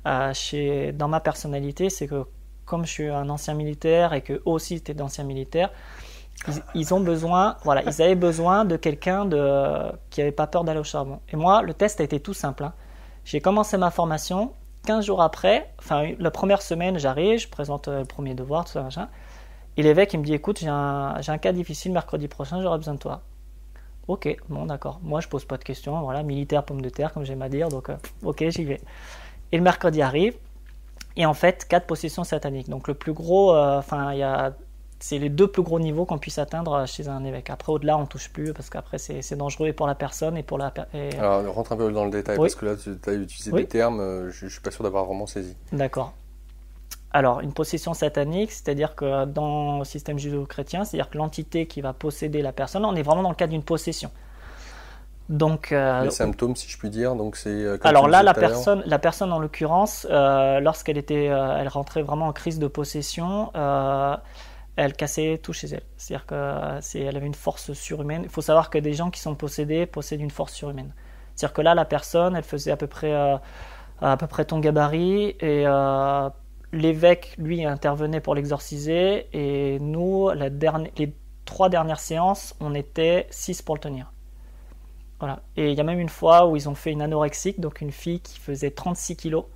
dans ma personnalité, c'est que comme je suis un ancien militaire et qu'eux aussi étaient d'anciens militaires, ils avaient besoin de quelqu'un qui n'avait pas peur d'aller au charbon. Et moi, le test a été tout simple. Hein. J'ai commencé ma formation, 15 jours après, enfin la première semaine, j'arrive, je présente le premier devoir, tout ça, machin. Et l'évêque, il me dit, écoute, j'ai un cas difficile, mercredi prochain, j'aurai besoin de toi. Ok, bon, d'accord. Moi, je pose pas de questions, voilà, militaire, pomme de terre, comme j'aime à dire, donc ok, j'y vais. Et le mercredi arrive, et en fait, 4 possessions sataniques. Donc le plus gros, c'est les 2 plus gros niveaux qu'on puisse atteindre chez un évêque. Après, au-delà, on ne touche plus parce qu'après, c'est dangereux et pour la personne et pour la... Alors, rentre un peu dans le détail parce que là, tu as utilisé des termes, je ne suis pas sûr d'avoir vraiment saisi. D'accord. Alors, une possession satanique, c'est-à-dire que dans le système judéo-chrétien, c'est-à-dire que l'entité qui va posséder la personne, là, on est vraiment dans le cadre d'une possession. Donc, les symptômes, si je puis dire, donc c'est. Alors là, la personne en l'occurrence, lorsqu'elle elle rentrait vraiment en crise de possession, elle cassait tout chez elle. C'est-à-dire qu'elle avait une force surhumaine. Il faut savoir que des gens qui sont possédés possèdent une force surhumaine. C'est-à-dire que là, la personne, elle faisait à peu près ton gabarit et l'évêque, lui, intervenait pour l'exorciser et nous, les 3 dernières séances, on était 6 pour le tenir. Voilà. Et il y a même une fois où ils ont fait une anorexique, donc une fille qui faisait 36 kilos.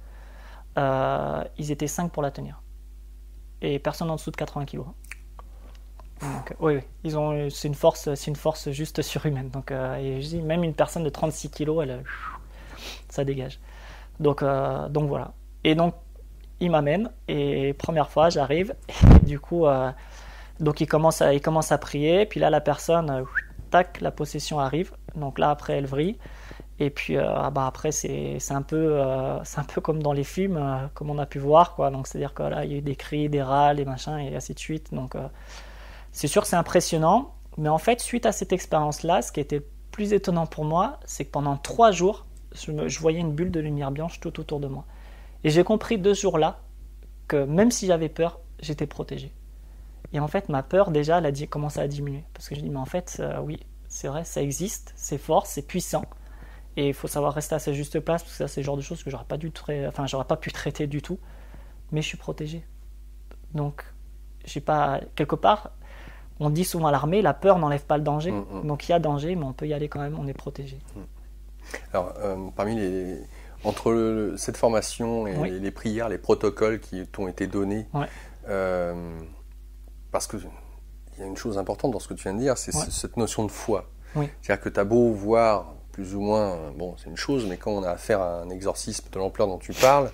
Ils étaient 5 pour la tenir. Et personne en dessous de 80 kilos. Donc, oui. C'est une force juste surhumaine. Donc, et je dis, même une personne de 36 kilos, ça dégage. Donc voilà. Et donc, il m'amène. Et première fois, j'arrive. Et du coup, donc il commence à prier. Puis là, la personne... tac, la possession arrive. Donc là, après, elle vrille. Et puis, après, c'est un peu comme dans les films, comme on a pu voir, quoi. Donc, c'est-à-dire que là, il y a eu des cris, des râles, des machins, et ainsi de suite. Donc, c'est sûr que c'est impressionnant. Mais en fait, suite à cette expérience-là, ce qui était plus étonnant pour moi, c'est que pendant 3 jours, je voyais une bulle de lumière blanche tout autour de moi. Et j'ai compris 2 jours-là que même si j'avais peur, j'étais protégé. Et en fait, ma peur, déjà, elle a commencé à diminuer. Parce que je dis, mais en fait, oui, c'est vrai, ça existe, c'est fort, c'est puissant. Et il faut savoir rester à sa juste place, parce que ça, c'est le genre de choses que j'aurais pas pu traiter du tout. Mais je suis protégé. Donc, quelque part, on dit souvent à l'armée, la peur n'enlève pas le danger. Donc, il y a danger, mais on peut y aller quand même, on est protégé. Alors, entre cette formation et les prières, les protocoles qui t'ont été donnés, parce qu'il y a une chose importante dans ce que tu viens de dire, c'est cette notion de foi. C'est-à-dire que tu as beau voir plus ou moins, c'est une chose, mais quand on a affaire à un exorcisme de l'ampleur dont tu parles,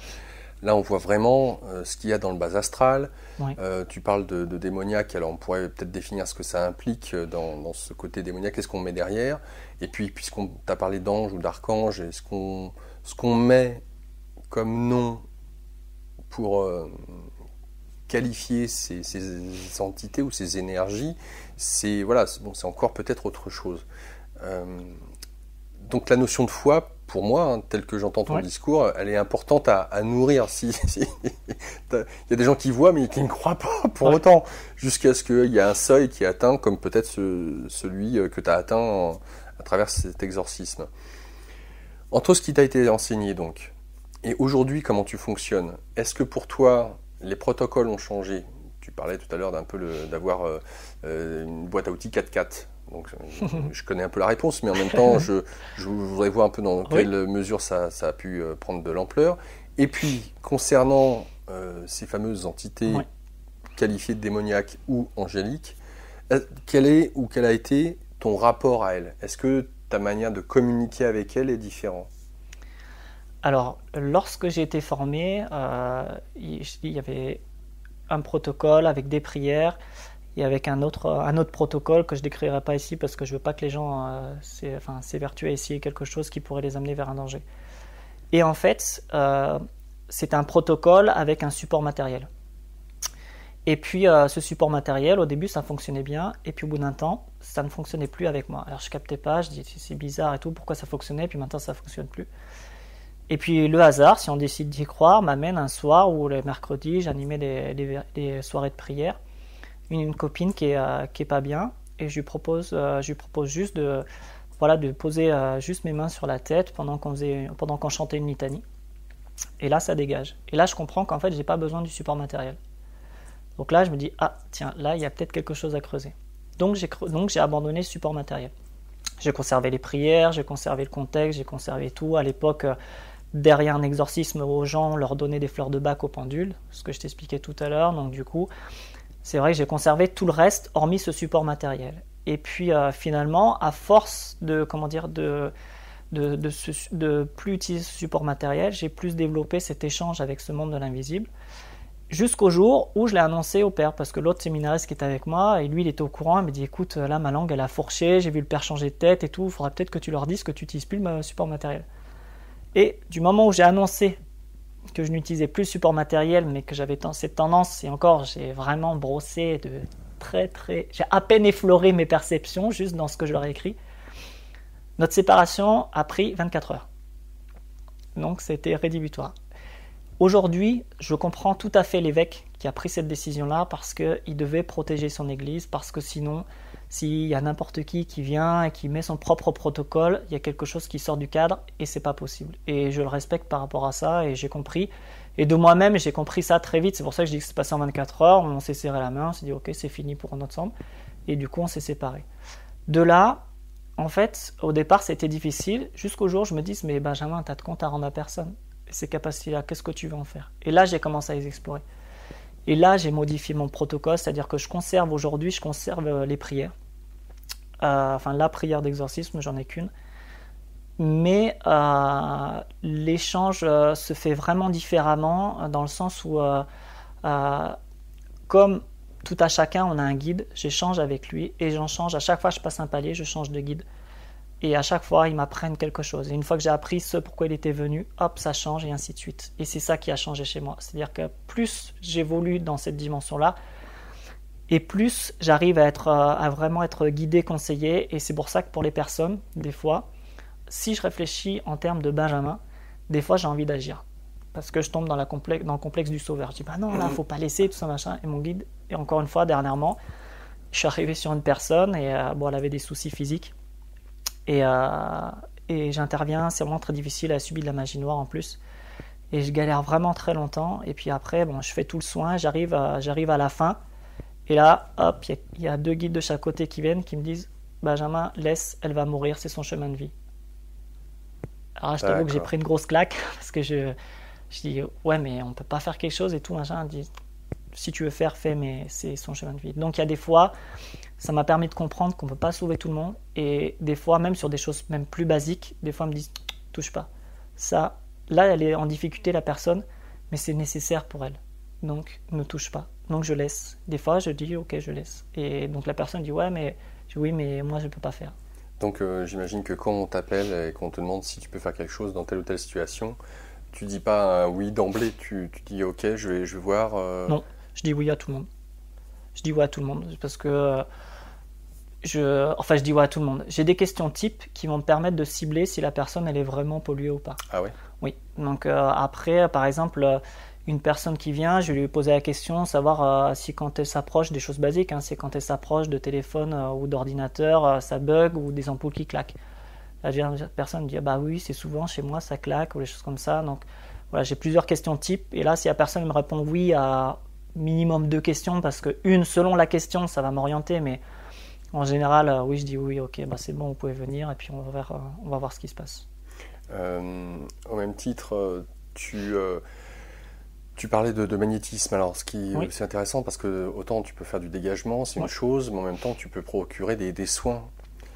là on voit vraiment ce qu'il y a dans le bas astral. Tu parles de démoniaque, alors on pourrait peut-être définir ce que ça implique dans ce côté démoniaque, qu'est-ce qu'on met derrière. Et puis, puisqu'on t'a parlé d'ange ou d'archange, ce qu'on met comme nom pour qualifier ces entités ou ces énergies, c'est voilà, bon, c'est encore peut-être autre chose. Donc la notion de foi, pour moi, hein, telle que j'entends ton discours, elle est importante à nourrir. Il y a des gens qui voient mais qui ne croient pas pour autant, jusqu'à ce qu'il y ait un seuil qui est atteint, comme peut-être celui que tu as atteint à travers cet exorcisme. Entre ce qui t'a été enseigné donc, et aujourd'hui comment tu fonctionnes, est-ce que pour toi les protocoles ont changé? Tu parlais tout à l'heure d'avoir une boîte à outils 4x4. Donc, je connais un peu la réponse, mais en même temps, je voudrais voir un peu dans quelle mesure ça a pu prendre de l'ampleur. Et puis, concernant ces fameuses entités qualifiées de démoniaques ou angéliques, quel est ou quel a été ton rapport à elles? Est-ce que ta manière de communiquer avec elles est différente? Alors, lorsque j'ai été formé, il y avait un protocole avec des prières, et avec un autre protocole que je ne décrirai pas ici parce que je ne veux pas que les gens s'évertuent à essayer quelque chose qui pourrait les amener vers un danger. Et en fait, c'est un protocole avec un support matériel. Et puis ce support matériel, au début ça fonctionnait bien, et puis au bout d'un temps, ça ne fonctionnait plus avec moi. Alors je ne captais pas, je dis c'est bizarre et tout, pourquoi ça fonctionnait, puis maintenant ça ne fonctionne plus. Et puis le hasard, si on décide d'y croire, m'amène un soir où le mercredi, j'animais des soirées de prière. Une copine qui est pas bien, et je lui propose juste de poser juste mes mains sur la tête pendant qu'on chantait une litanie. Et là ça dégage. Et là je comprends qu'en fait j'ai pas besoin du support matériel. Donc là je me dis tiens, là il y a peut-être quelque chose à creuser. Donc j'ai abandonné le support matériel. J'ai conservé les prières, j'ai conservé le contexte, j'ai conservé tout. À l'époque, derrière un exorcisme aux gens, on leur donnait des fleurs de bac au pendule, ce que je t'expliquais tout à l'heure. Donc du coup, c'est vrai que j'ai conservé tout le reste, hormis ce support matériel. Et puis finalement, à force de plus utiliser ce support matériel, j'ai plus développé cet échange avec ce monde de l'invisible, jusqu'au jour où je l'ai annoncé au père, parce que l'autre séminariste qui était avec moi, et lui il était au courant, il m'a dit écoute, là ma langue elle a fourché, j'ai vu le père changer de tête et tout, il faudra peut-être que tu leur dises que tu n'utilises plus le support matériel. Et du moment où j'ai annoncé que je n'utilisais plus le support matériel, mais que j'avais cette tendance, et encore j'ai vraiment brossé j'ai à peine effleuré mes perceptions juste dans ce que je leur ai écrit. Notre séparation a pris 24 heures. Donc c'était rédhibitoire. Aujourd'hui, je comprends tout à fait l'évêque qui a pris cette décision-là parce qu'il devait protéger son église, parce que sinon, s'il y a n'importe qui vient et qui met son propre protocole, il y a quelque chose qui sort du cadre et c'est pas possible. Et je le respecte par rapport à ça et j'ai compris. Et de moi-même, j'ai compris ça très vite. C'est pour ça que je dis que c'est passé en 24 heures. On s'est serré la main, on s'est dit ok, c'est fini pour notre ensemble. Et du coup, on s'est séparés. De là, en fait, au départ, c'était difficile. Jusqu'au jour où je me dis mais Benjamin, t'as de compte à rendre à personne. Ces capacités-là, qu'est-ce que tu veux en faire? Et là, j'ai commencé à les explorer. Et là, j'ai modifié mon protocole, c'est-à-dire que je conserve les prières. La prière d'exorcisme, j'en ai qu'une. Mais l'échange se fait vraiment différemment, dans le sens où, comme tout à chacun, on a un guide, j'échange avec lui et j'en change. À chaque fois que je passe un palier, je change de guide. Et à chaque fois, ils m'apprennent quelque chose. Et une fois que j'ai appris ce pourquoi il était venu, hop, ça change et ainsi de suite. Et c'est ça qui a changé chez moi. C'est-à-dire que plus j'évolue dans cette dimension-là, et plus j'arrive à vraiment être guidé, conseillé. Et c'est pour ça que pour les personnes, des fois, si je réfléchis en termes de Benjamin, des fois j'ai envie d'agir. Parce que je tombe dans le complexe du sauveur. Je dis, non, là, il ne faut pas laisser, tout ça, machin. Et mon guide, et encore une fois, dernièrement, je suis arrivé sur une personne et elle avait des soucis physiques. Et j'interviens, c'est vraiment très difficile, elle a subi de la magie noire en plus. Et je galère vraiment très longtemps. Et puis après, je fais tout le soin, j'arrive à la fin. Et là, hop, il y a 2 guides de chaque côté qui viennent, qui me disent « Benjamin, laisse, elle va mourir, c'est son chemin de vie. » Alors là, je t'avoue que j'ai pris une grosse claque, parce que je dis « Ouais, mais on ne peut pas faire quelque chose et tout, machin. » Elle dit « Si tu veux faire, fais, mais c'est son chemin de vie. » Donc il y a des fois, ça m'a permis de comprendre qu'on ne peut pas sauver tout le monde. Et des fois, même sur des choses même plus basiques, des fois, elle me disent « Touche pas. » Ça, là, elle est en difficulté, la personne, mais c'est nécessaire pour elle. Donc, ne touche pas. Donc, je laisse. Des fois, je dis « Ok, je laisse. » Et donc, la personne dit « Ouais, mais oui, mais moi, je ne peux pas faire. » Donc, j'imagine que quand on t'appelle et qu'on te demande si tu peux faire quelque chose dans telle ou telle situation, tu dis pas oui d'emblée, tu dis « Ok, je vais voir. » Non. Je dis oui à tout le monde. Je dis oui à tout le monde parce que je dis oui à tout le monde. J'ai des questions types qui vont me permettre de cibler si la personne elle est vraiment polluée ou pas. Ah oui? Oui. Donc après, par exemple, une personne qui vient, je vais lui poser la question, savoir si quand elle s'approche des choses basiques, hein, c'est quand elle s'approche de téléphone ou d'ordinateur, ça bug ou des ampoules qui claquent. Là, la personne me dit bah oui, c'est souvent chez moi ça claque ou des choses comme ça. Donc voilà, j'ai plusieurs questions types. Et là, si la personne me répond oui à minimum 2 questions, parce que une selon la question, ça va m'orienter, mais en général, oui, je dis oui, ok, bah c'est bon, vous pouvez venir et puis on va voir ce qui se passe. Au même titre, tu parlais de magnétisme. Alors, ce qui Oui. c'est intéressant parce que autant tu peux faire du dégagement, c'est une chose, mais en même temps, tu peux procurer des soins.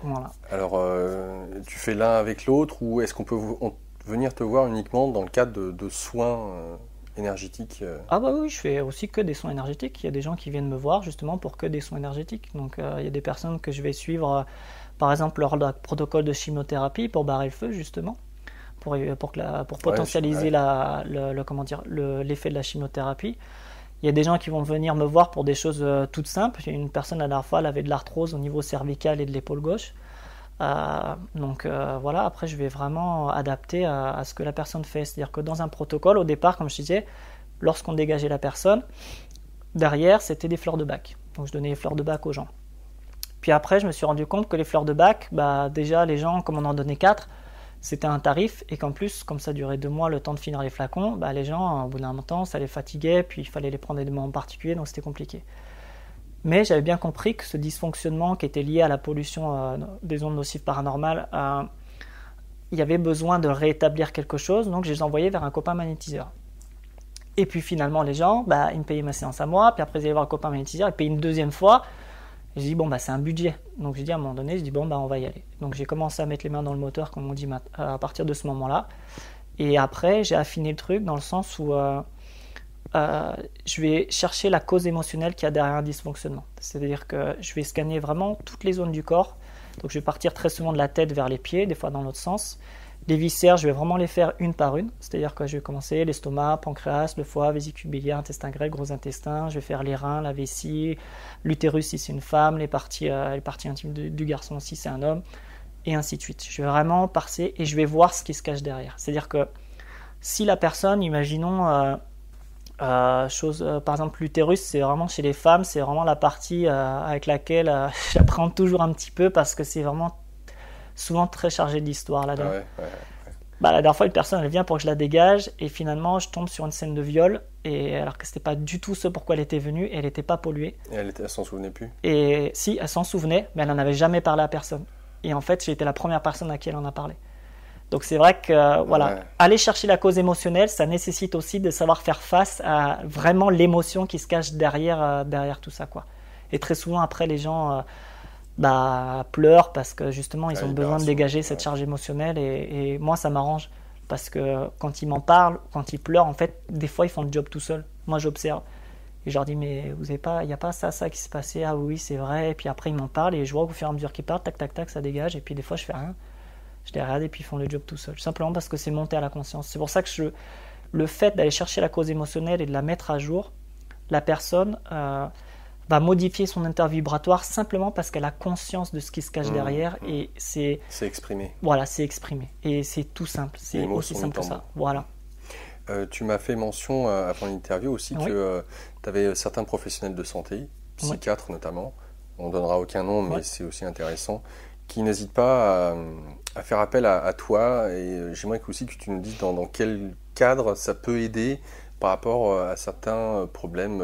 Voilà. Alors, tu fais l'un avec l'autre ou est-ce qu'on peut venir te voir uniquement dans le cadre de soins énergétiques? Ah bah oui, je fais aussi que des soins énergétiques. Il y a des gens qui viennent me voir justement pour que des soins énergétiques. Donc il y a des personnes que je vais suivre, par exemple leur protocole de chimiothérapie pour barrer le feu justement, pour potentialiser l'effet de la chimiothérapie. Il y a des gens qui vont venir me voir pour des choses toutes simples. Il y a une personne la dernière fois, elle avait de l'arthrose au niveau cervical et de l'épaule gauche. Donc voilà, après je vais vraiment adapter à ce que la personne fait. C'est-à-dire que dans un protocole, au départ, comme je disais, lorsqu'on dégageait la personne, derrière c'était des fleurs de bac. Donc je donnais les fleurs de bac aux gens. Puis après, je me suis rendu compte que les fleurs de bac, bah, déjà les gens, comme on en donnait 4, c'était un tarif et qu'en plus, comme ça durait 2 mois le temps de finir les flacons, bah, les gens, au bout d'un temps, ça les fatiguait, puis il fallait les prendre des moments particuliers, donc c'était compliqué. Mais j'avais bien compris que ce dysfonctionnement qui était lié à la pollution des ondes nocives paranormales, il y avait besoin de rétablir quelque chose, donc je les envoyais vers un copain magnétiseur. Et puis finalement, les gens, bah, ils me payaient ma séance à moi, puis après ils allaient voir un copain magnétiseur, ils payaient une deuxième fois. Et je dis, bon, bah, c'est un budget. Donc j'ai dit à un moment donné, je dis, bon, bah, on va y aller. Donc j'ai commencé à mettre les mains dans le moteur, comme on dit, à partir de ce moment-là. Et après, j'ai affiné le truc dans le sens où je vais chercher la cause émotionnelle qu'il y a derrière un dysfonctionnement. C'est-à-dire que je vais scanner vraiment toutes les zones du corps. Donc je vais partir très souvent de la tête vers les pieds, des fois dans l'autre sens. Les viscères, je vais vraiment les faire une par une. C'est-à-dire que je vais commencer l'estomac, pancréas, le foie, vésicule biliaire, intestin grêle, gros intestin. Je vais faire les reins, la vessie, l'utérus si c'est une femme, les parties intimes du garçon si c'est un homme, et ainsi de suite. Je vais vraiment passer et je vais voir ce qui se cache derrière. C'est-à-dire que si la personne, imaginons... par exemple l'utérus, c'est vraiment chez les femmes, c'est vraiment la partie avec laquelle j'appréhende toujours un petit peu parce que c'est vraiment souvent très chargé d'histoire là-dedans. Bah, la dernière fois une personne elle vient pour que je la dégage et finalement je tombe sur une scène de viol et alors que c'était pas du tout ce pourquoi elle était venue et elle n'était pas polluée. Et elle s'en souvenait plus? Et si, elle s'en souvenait, mais elle n'en avait jamais parlé à personne. Et en fait j'ai été la première personne à qui elle en a parlé. Donc c'est vrai que aller chercher la cause émotionnelle, ça nécessite aussi de savoir faire face à vraiment l'émotion qui se cache derrière tout ça, quoi. Et très souvent après les gens pleurent parce que justement ils ont besoin de dégager cette charge émotionnelle et moi ça m'arrange parce que quand ils m'en parlent, quand ils pleurent, en fait des fois ils font le job tout seuls. Moi j'observe et je leur dis mais vous avez pas, il n'y a pas ça qui s'est passé, ah oui c'est vrai, et puis après ils m'en parlent et je vois qu'au fur et à mesure qu'ils parlent, tac tac tac ça dégage et puis des fois je fais rien. Je les regarde et puis ils font le job tout seuls. Simplement parce que c'est monté à la conscience. C'est pour ça que le fait d'aller chercher la cause émotionnelle et de la mettre à jour, la personne va modifier son intervibratoire simplement parce qu'elle a conscience de ce qui se cache derrière et c'est exprimé. Voilà, c'est exprimé. Et c'est tout simple. C'est aussi simple que ça. Voilà. Tu m'as fait mention avant l'interview aussi que tu avais certains professionnels de santé, psychiatres notamment, on ne donnera aucun nom mais c'est aussi intéressant, qui n'hésitent pas à faire appel à toi et j'aimerais aussi que tu nous dises dans quel cadre ça peut aider par rapport à certains problèmes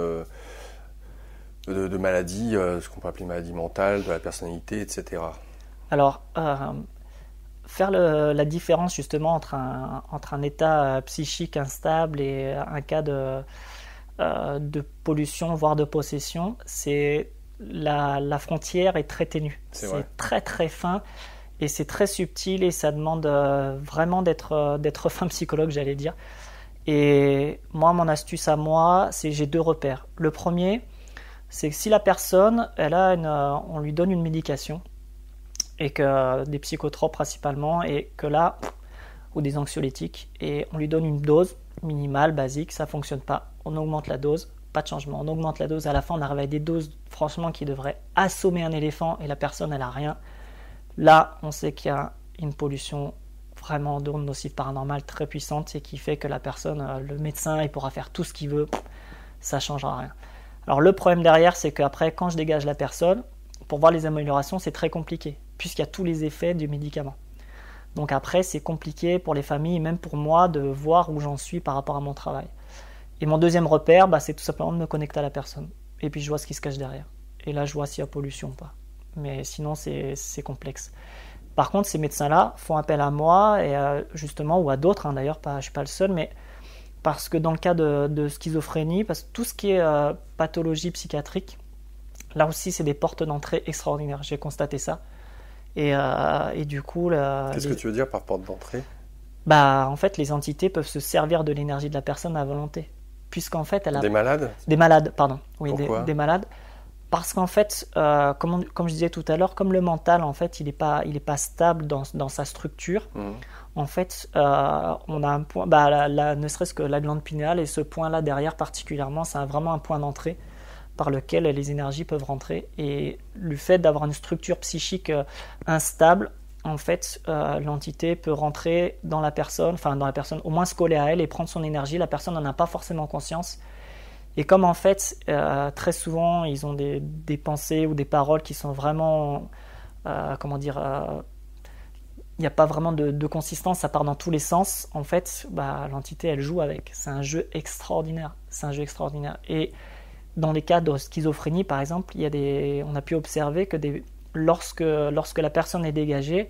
de maladies, ce qu'on peut appeler maladie mentale, de la personnalité, etc. Alors, faire la différence justement entre un état psychique instable et un cas de pollution, voire de possession, c'est la frontière est très ténue. C'est très très fin et c'est très subtil et ça demande vraiment d'être fin psychologue, j'allais dire. Et moi, mon astuce à moi, c'est j'ai 2 repères. Le premier, c'est que si la personne, on lui donne une médication et que des psychotropes principalement et que là, ou des anxiolytiques et on lui donne une dose minimale, basique, ça fonctionne pas. On augmente la dose, pas de changement. On augmente la dose, à la fin on arrive à des doses franchement qui devraient assommer un éléphant et la personne elle a rien. Là, on sait qu'il y a une pollution vraiment d'ondes nocives paranormales très puissante et qui fait que la personne, le médecin, il pourra faire tout ce qu'il veut, ça ne changera rien. Alors le problème derrière, c'est qu'après, quand je dégage la personne, pour voir les améliorations, c'est très compliqué, puisqu'il y a tous les effets du médicament. Donc après, c'est compliqué pour les familles, même pour moi, de voir où j'en suis par rapport à mon travail. Et mon deuxième repère, c'est tout simplement de me connecter à la personne. Et puis je vois ce qui se cache derrière. Et là, je vois s'il y a pollution ou pas. Mais sinon, c'est complexe. Par contre, ces médecins-là font appel à moi, et justement, ou à d'autres, d'ailleurs, je ne suis pas le seul, mais parce que dans le cas de schizophrénie, parce que tout ce qui est pathologie psychiatrique, là aussi, c'est des portes d'entrée extraordinaires. J'ai constaté ça. Et du coup... Qu'est-ce que tu veux dire par porte d'entrée ? En fait, les entités peuvent se servir de l'énergie de la personne à volonté. Puisqu'en fait, elle a... Des malades ? Des malades, pardon. Oui, Pourquoi ? des malades. Parce qu'en fait, comme je disais tout à l'heure, comme le mental, en fait, il n'est pas stable dans sa structure. En fait, on a un point, ne serait-ce que la glande pinéale, et ce point-là derrière particulièrement, c'est vraiment un point d'entrée par lequel les énergies peuvent rentrer. Et le fait d'avoir une structure psychique instable, en fait, l'entité peut rentrer dans la personne, au moins se coller à elle et prendre son énergie. La personne n'en a pas forcément conscience. Et comme en fait, très souvent, ils ont des pensées ou des paroles qui sont vraiment, il n'y a pas vraiment de consistance, ça part dans tous les sens. En fait, l'entité, elle joue avec. C'est un jeu extraordinaire. Et dans les cas de schizophrénie, par exemple, on a pu observer que lorsque la personne est dégagée,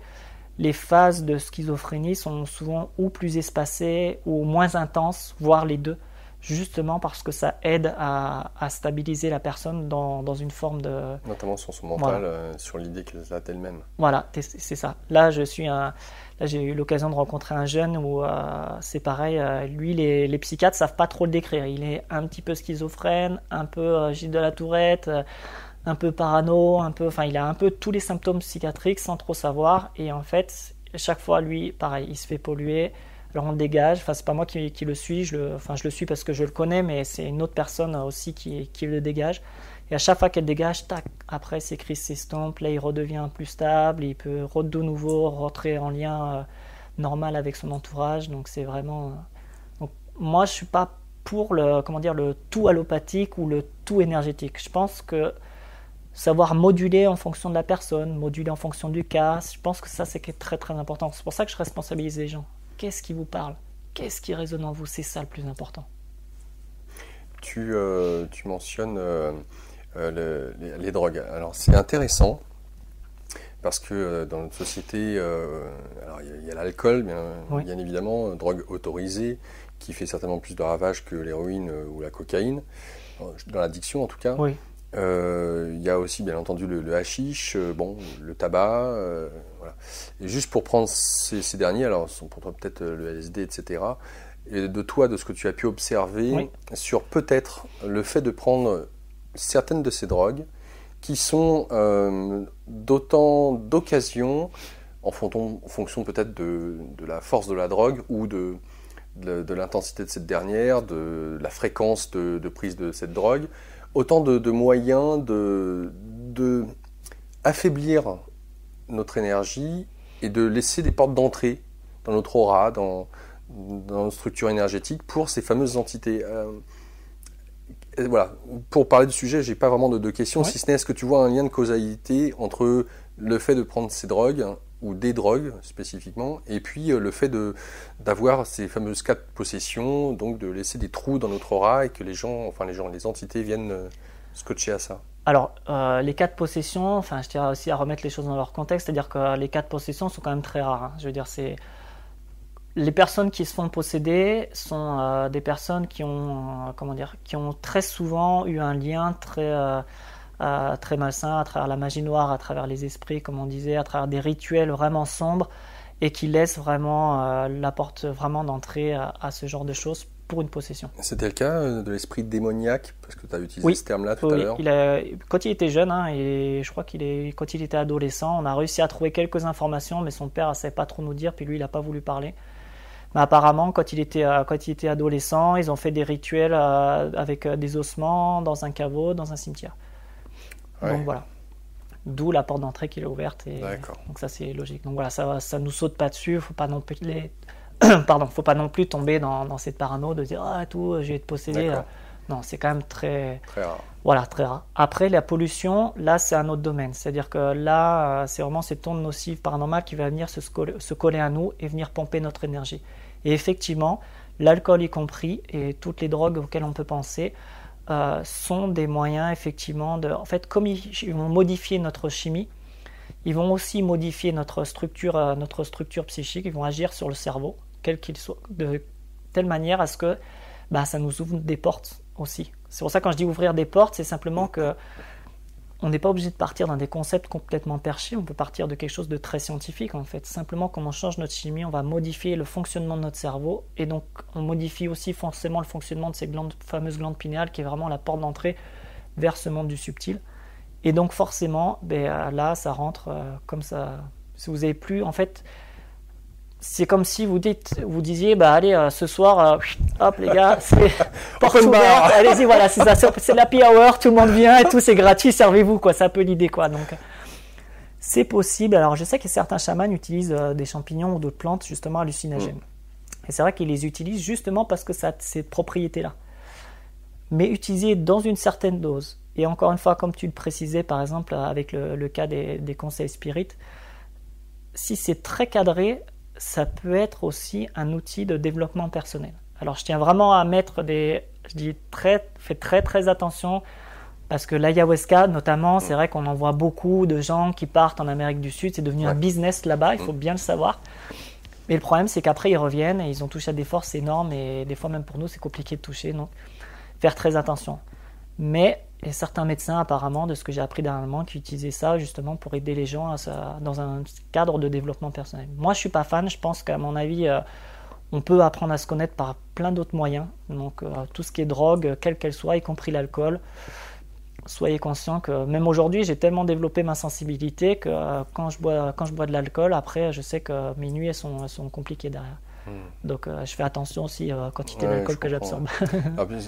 les phases de schizophrénie sont souvent ou plus espacées ou moins intenses, voire les deux. Justement parce que ça aide à stabiliser la personne dans une forme de... Notamment sur son mental, sur l'idée qu'elle a d'elle-même. Voilà, c'est ça. Là, j'ai eu l'occasion de rencontrer un jeune où c'est pareil, lui, les psychiatres ne savent pas trop le décrire. Il est un petit peu schizophrène, un peu Gilles de la Tourette, un peu parano, il a un peu tous les symptômes psychiatriques sans trop savoir. Et en fait, chaque fois, lui, pareil, il se fait polluer. Alors on le dégage, c'est pas moi qui le suis, je le suis parce que je le connais, mais c'est une autre personne aussi qui le dégage. Et à chaque fois qu'elle dégage, tac, après ses crises s'estompent, là il redevient plus stable, il peut de nouveau rentrer en lien normal avec son entourage. Donc c'est vraiment... Donc, moi je suis pas pour le tout allopathique ou le tout énergétique. Je pense que savoir moduler en fonction de la personne, moduler en fonction du cas, je pense que ça c'est très très important. C'est pour ça que je responsabilise les gens. Qu'est-ce qui vous parle? Qu'est-ce qui résonne en vous? C'est ça le plus important. Tu mentionnes les drogues. Alors c'est intéressant parce que dans notre société, alors il y a l'alcool, bien évidemment, drogue autorisée, qui fait certainement plus de ravages que l'héroïne ou la cocaïne, dans l'addiction en tout cas. Oui. Il y a aussi bien entendu le hashish, le tabac, voilà. Et juste pour prendre ces derniers, alors sont pour toi peut-être le LSD, etc. Et de toi, de ce que tu as pu observer sur peut-être le fait de prendre certaines de ces drogues qui sont d'autant d'occasions en fonction peut-être de la force de la drogue ou de l'intensité de cette dernière, de la fréquence de prise de cette drogue, autant de moyens de affaiblir notre énergie et de laisser des portes d'entrée dans notre aura, dans notre structure énergétique pour ces fameuses entités. Voilà. Pour parler du sujet, je n'ai pas vraiment de questions, si ce n'est est-ce que tu vois un lien de causalité entre le fait de prendre ces drogues, ou des drogues spécifiquement, et puis le fait d'avoir ces fameuses cas de possession, donc de laisser des trous dans notre aura et que les entités viennent scotcher à ça. Alors, les cas de possession, je tiens aussi à remettre les choses dans leur contexte, c'est-à-dire que les cas de possession sont quand même très rares. Hein. Je veux dire, les personnes qui se font posséder sont des personnes qui ont très souvent eu un lien très malsain à travers la magie noire, à travers les esprits, comme on disait, à travers des rituels vraiment sombres et qui laissent vraiment la porte vraiment d'entrée à ce genre de choses pour une possession. C'était le cas de l'esprit démoniaque, parce que tu as utilisé ce terme-là tout à l'heure. Quand il était jeune, et je crois quand il était adolescent, on a réussi à trouver quelques informations, mais son père ne savait pas trop nous dire, puis lui il n'a pas voulu parler. Mais apparemment, quand il était adolescent, ils ont fait des rituels avec des ossements dans un caveau, dans un cimetière. Ouais. Donc voilà. D'où la porte d'entrée qui est ouverte. D'accord. Donc ça, c'est logique. Donc voilà, ça nous saute pas dessus. Faut pas non plus faut pas non plus tomber dans cette parano de dire tout, je vais être possédé. Non, c'est quand même très rare. Voilà, très rare. Après, la pollution, là, c'est un autre domaine. C'est-à-dire que là, c'est vraiment cette onde nocive paranormale qui va venir se coller à nous et venir pomper notre énergie. Et effectivement, l'alcool y compris et toutes les drogues auxquelles on peut penser sont des moyens, effectivement, en fait, comme ils vont modifier notre chimie, ils vont aussi modifier notre structure psychique, ils vont agir sur le cerveau, quel qu'il soit, de telle manière à ce que ça nous ouvre des portes aussi. C'est pour ça que quand je dis ouvrir des portes, c'est simplement que on n'est pas obligé de partir dans des concepts complètement perchés, on peut partir de quelque chose de très scientifique en fait. Simplement, comme on change notre chimie, on va modifier le fonctionnement de notre cerveau et donc on modifie aussi forcément le fonctionnement de ces fameuses glandes pinéales qui est vraiment la porte d'entrée vers ce monde du subtil. Et donc forcément, là, ça rentre comme ça. Si vous avez plus, en fait, c'est comme si vous disiez, allez, ce soir, hop les gars, c'est porte ouverte, allez-y, voilà, c'est ça, c'est l'happy hour, tout le monde vient et tout, c'est gratuit, servez-vous, quoi, c'est un peu l'idée, quoi. Donc, c'est possible. Alors, je sais que certains chamans utilisent des champignons ou d'autres plantes, justement, hallucinogènes. Et c'est vrai qu'ils les utilisent justement parce que ça a cette propriété-là. Mais utilisés dans une certaine dose. Et encore une fois, comme tu le précisais, par exemple, avec le cas des conseils spirites, si c'est très cadré, ça peut être aussi un outil de développement personnel. Alors, je tiens vraiment à mettre faites très très attention parce que l'ayahuasca, notamment, c'est vrai qu'on en voit beaucoup de gens qui partent en Amérique du Sud, c'est devenu un business là-bas, il faut bien le savoir. Mais le problème, c'est qu'après, ils reviennent et ils ont touché à des forces énormes et des fois, même pour nous, c'est compliqué de toucher, donc faire très attention. Mais il y a certains médecins, apparemment, de ce que j'ai appris dernièrement, qui utilisaient ça justement pour aider les gens dans un cadre de développement personnel. Moi, je ne suis pas fan. Je pense qu'à mon avis, on peut apprendre à se connaître par plein d'autres moyens. Donc, tout ce qui est drogue, quelle qu'elle soit, y compris l'alcool. Soyez conscients que même aujourd'hui, j'ai tellement développé ma sensibilité que quand je bois de l'alcool, après, je sais que mes nuits elles sont compliquées derrière. Donc je fais attention aussi à la quantité d'alcool que j'absorbe.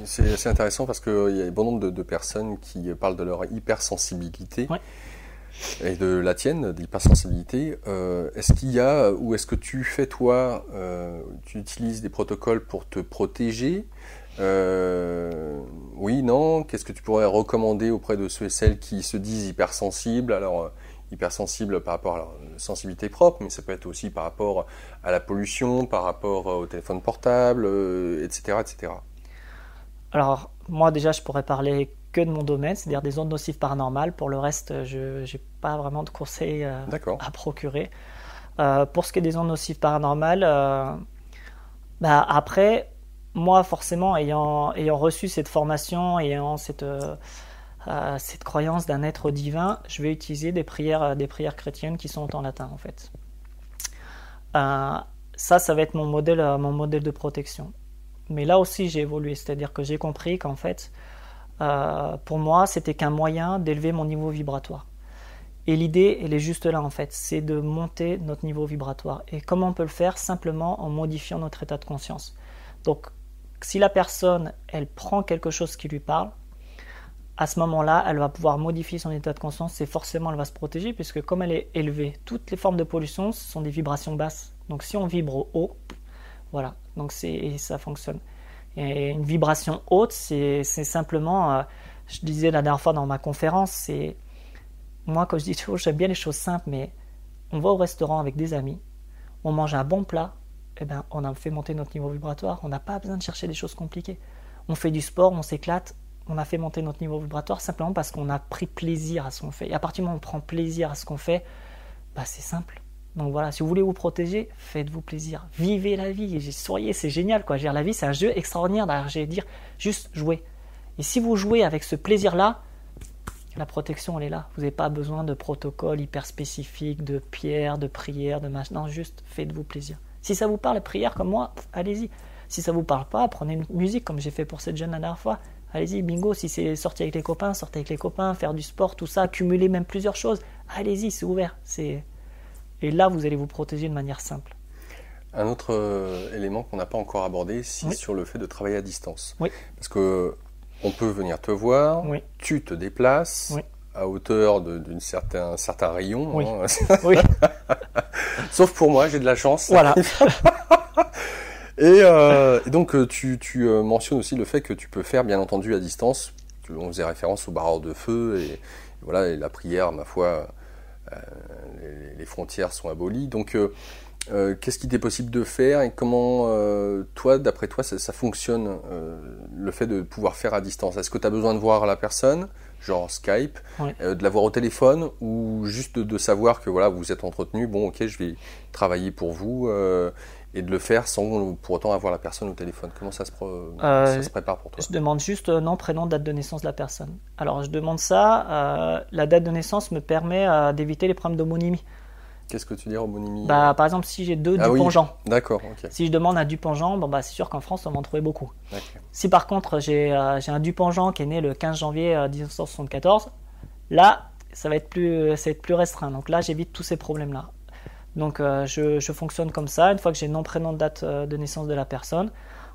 C'est assez intéressant parce qu'il y a bon nombre de personnes qui parlent de leur hypersensibilité et de la tienne, d'hypersensibilité. Est-ce qu'il y a, ou est-ce que tu fais toi, tu utilises des protocoles pour te protéger? Oui, non. Qu'est-ce que tu pourrais recommander auprès de ceux et celles qui se disent hypersensibles? Alors hypersensible par rapport à leur sensibilité propre, mais ça peut être aussi par rapport à la pollution, par rapport au téléphone portable, etc., etc. Alors, moi déjà, je pourrais parler que de mon domaine, c'est-à-dire des ondes nocives paranormales. Pour le reste, je n'ai pas vraiment de conseils à procurer. Pour ce qui est des ondes nocives paranormales, après, moi, forcément, ayant reçu cette formation, ayant cette croyance d'un être divin, je vais utiliser des prières chrétiennes qui sont en latin en fait. Ça va être mon modèle de protection. Mais là aussi j'ai évolué, c'est-à-dire que j'ai compris qu'en fait, pour moi, c'était qu'un moyen d'élever mon niveau vibratoire. Et l'idée, elle est juste là en fait, c'est de monter notre niveau vibratoire. Et comment on peut le faire? Simplement en modifiant notre état de conscience. Donc, si la personne, elle prend quelque chose qui lui parle, à ce moment-là, elle va pouvoir modifier son état de conscience et forcément, elle va se protéger puisque comme elle est élevée, toutes les formes de pollution, ce sont des vibrations basses. Donc, si on vibre haut, voilà, donc ça fonctionne. Et une vibration haute, c'est simplement, je disais la dernière fois dans ma conférence, c'est moi quand je dis toujours, j'aime bien les choses simples, mais on va au restaurant avec des amis, on mange un bon plat, on a fait monter notre niveau vibratoire, on n'a pas besoin de chercher des choses compliquées. On fait du sport, on s'éclate, on a fait monter notre niveau vibratoire simplement parce qu'on a pris plaisir à ce qu'on fait. Et à partir du moment où on prend plaisir à ce qu'on fait, c'est simple. Donc voilà, si vous voulez vous protéger, faites-vous plaisir. Vivez la vie, soyez, c'est génial quoi. La vie c'est un jeu extraordinaire, d'ailleurs j'ai dire juste jouer. Et si vous jouez avec ce plaisir-là, la protection elle est là. Vous n'avez pas besoin de protocoles hyper spécifiques, de pierres, de prières, de machin. Non, juste faites-vous plaisir. Si ça vous parle, la prière comme moi, allez-y. Si ça vous parle pas, prenez une musique comme j'ai fait pour cette jeune la dernière fois. Allez-y, bingo, si c'est sortir avec les copains, sortez avec les copains, faire du sport, tout ça, cumuler même plusieurs choses. Allez-y, c'est ouvert. Et là, vous allez vous protéger de manière simple. Un autre élément qu'on n'a pas encore abordé, c'est sur le fait de travailler à distance. Oui. Parce que on peut venir te voir, Oui. tu te déplaces Oui. à hauteur d'un certain rayon. Oui. Hein. Oui. Sauf pour moi, j'ai de la chance. Voilà. Et donc tu mentionnes aussi le fait que tu peux faire bien entendu à distance. On faisait référence au barreur de feu et voilà, et la prière, ma foi, les frontières sont abolies. Donc qu'est-ce qu'il t'est possible de faire et comment, toi, d'après toi, ça fonctionne, le fait de pouvoir faire à distance? Est-ce que tu as besoin de voir la personne, genre Skype, Oui. de la voir au téléphone, ou juste de savoir que voilà, vous vous êtes entretenu, bon ok, je vais travailler pour vous, et de le faire sans pour autant avoir la personne au téléphone? Comment ça se prépare pour toi? Je demande juste nom, prénom, date de naissance de la personne. Alors je demande ça, la date de naissance me permet d'éviter les problèmes d'homonymie. Qu'est-ce que tu dis, homonyme? Par exemple, si j'ai deux oui. Dupont-Jean, D'accord, ok. si je demande un Dupont-Jean, c'est sûr qu'en France, on va en trouver beaucoup. Okay. Si par contre, j'ai un Dupont-Jean qui est né le 15 janvier 1974, là, ça va être plus restreint. Donc là, j'évite tous ces problèmes-là. Donc je fonctionne comme ça. Une fois que j'ai nom, prénom, date de naissance de la personne,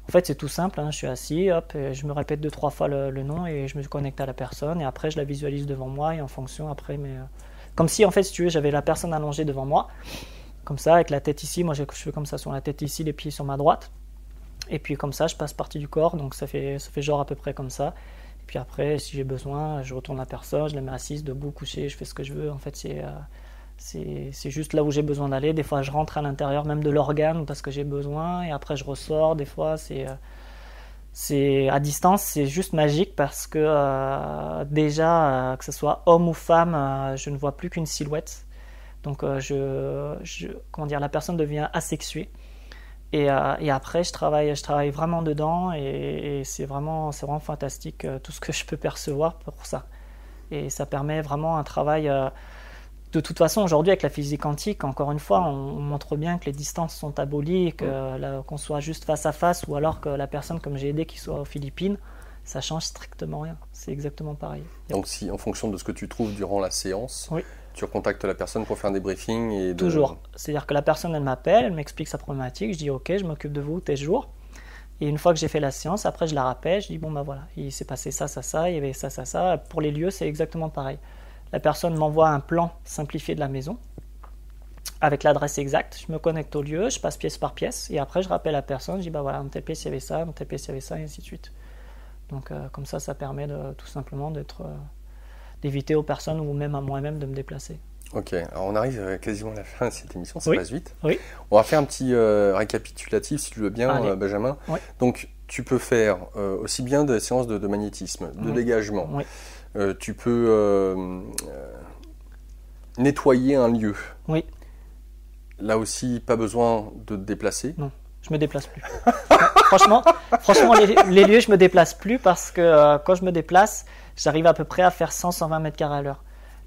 en fait, c'est tout simple. Je suis assis, hop, et je me répète 2-3 fois le nom et je me connecte à la personne. Et après, je la visualise devant moi et en fonction, après, comme si, en fait, si tu veux, j'avais la personne allongée devant moi, comme ça, avec la tête ici. Moi, je fais comme ça sur la tête ici, les pieds sur ma droite. Et puis, comme ça, je passe partie du corps. Donc, ça fait genre à peu près comme ça. Et puis après, si j'ai besoin, je retourne la personne, je la mets assise, debout, couchée, je fais ce que je veux. En fait, c'est juste là où j'ai besoin d'aller. Des fois, je rentre à l'intérieur même de l'organe parce que j'ai besoin. Et après, je ressors. Des fois, c'est à distance, c'est juste magique parce que déjà, que ce soit homme ou femme, je ne vois plus qu'une silhouette. Donc, comment dire, la personne devient asexuée. Et après, je travaille vraiment dedans et c'est vraiment fantastique tout ce que je peux percevoir pour ça. Et ça permet vraiment un travail. De toute façon, aujourd'hui, avec la physique quantique, encore une fois, on montre bien que les distances sont abolies, qu'on soit juste face à face, ou alors que la personne, comme j'ai aidé, qui soit aux Philippines, ça change strictement rien. C'est exactement pareil. Donc, si en fonction de ce que tu trouves durant la séance, oui. Tu recontactes la personne pour faire un débriefing Toujours. C'est-à-dire que la personne, elle m'appelle, elle m'explique sa problématique, je dis ok, je m'occupe de vous tel jour. Et une fois que j'ai fait la séance, après je la rappelle, je dis bon voilà, il s'est passé ça, il y avait ça. Pour les lieux, c'est exactement pareil. La personne m'envoie un plan simplifié de la maison avec l'adresse exacte. Je me connecte au lieu, je passe pièce par pièce et après je rappelle la personne. Je dis voilà, dans telle pièce il y avait ça, dans telle pièce il y avait ça, et ainsi de suite. Donc comme ça permet tout simplement d'éviter aux personnes ou même à moi-même de me déplacer. Ok, alors on arrive quasiment à la fin de cette émission, ça passe vite. Oui. On va faire un petit récapitulatif si tu veux bien, Benjamin. Oui. Donc tu peux faire aussi bien des séances de magnétisme, de dégagement. Oui. Tu peux nettoyer un lieu. Oui. Là aussi, pas besoin de te déplacer. Non, je me déplace plus. Franchement, les lieux, je me déplace plus parce que quand je me déplace, j'arrive à peu près à faire 100-120 mètres carrés à l'heure.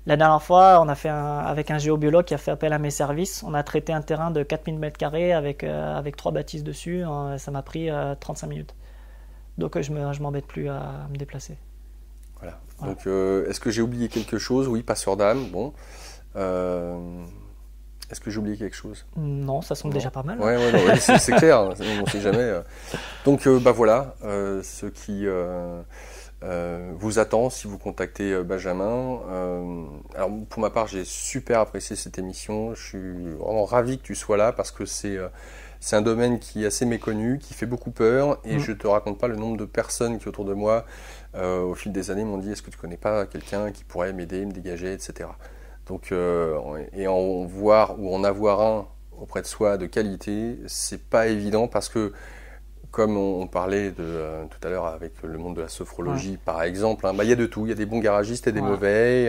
La dernière fois, on a fait avec un géobiologue qui a fait appel à mes services. On a traité un terrain de 4000 mètres carrés avec 3 bâtisses dessus. Ça m'a pris 35 minutes. Donc je m'embête plus à me déplacer. Voilà. Donc est-ce que j'ai oublié quelque chose? Oui, passeur d'âme. Bon. Est-ce que j'ai oublié quelque chose? Non, ça semble déjà pas mal. Ouais, c'est clair, on ne sait jamais. Donc voilà, ce qui vous attend si vous contactez Benjamin. Alors pour ma part, j'ai super apprécié cette émission. Je suis vraiment ravi que tu sois là parce que c'est un domaine qui est assez méconnu, qui fait beaucoup peur et je te raconte pas le nombre de personnes qui autour de moi, au fil des années, m'ont dit est-ce que tu connais pas quelqu'un qui pourrait m'aider, me dégager, etc. Donc, et en voir ou en avoir un auprès de soi de qualité, c'est pas évident parce que, comme on parlait tout à l'heure avec le monde de la sophrologie, par exemple, y a de tout. Il y a des bons garagistes et des mauvais.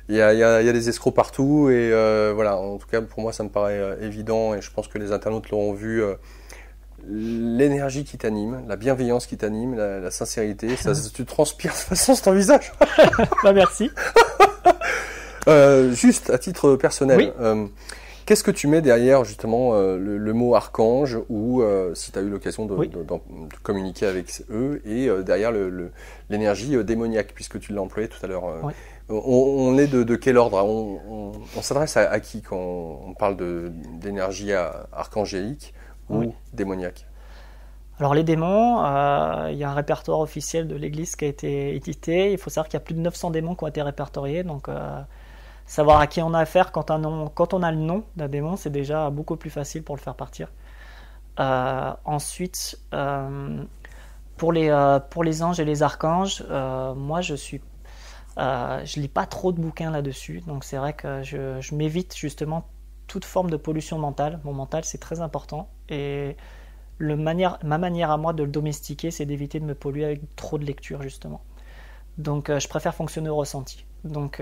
Il y a des escrocs partout. Et voilà, en tout cas, pour moi, ça me paraît évident. Et je pense que les internautes l'auront vu. L'énergie qui t'anime, la bienveillance qui t'anime, la sincérité, tu transpires de toute façon sur ton visage. Merci. Juste à titre personnel, qu'est-ce que tu mets derrière justement le mot archange ou si tu as eu l'occasion de communiquer avec eux et derrière l'énergie démoniaque puisque tu l'as employé tout à l'heure. On est de quel ordre? On s'adresse à qui quand on parle d'énergie archangélique ou démoniaque? Alors les démons, il y a un répertoire officiel de l'Église qui a été édité. Il faut savoir qu'il y a plus de 900 démons qui ont été répertoriés. Donc savoir à qui on a affaire quand on a le nom d'un démon, c'est déjà beaucoup plus facile pour le faire partir. Ensuite, pour les anges et les archanges, moi je lis pas trop de bouquins là-dessus. Donc c'est vrai que je m'évite justement toute forme de pollution mentale. Mon mental, c'est très important. Et ma manière à moi de le domestiquer, c'est d'éviter de me polluer avec trop de lecture, justement. Donc, je préfère fonctionner au ressenti. Donc,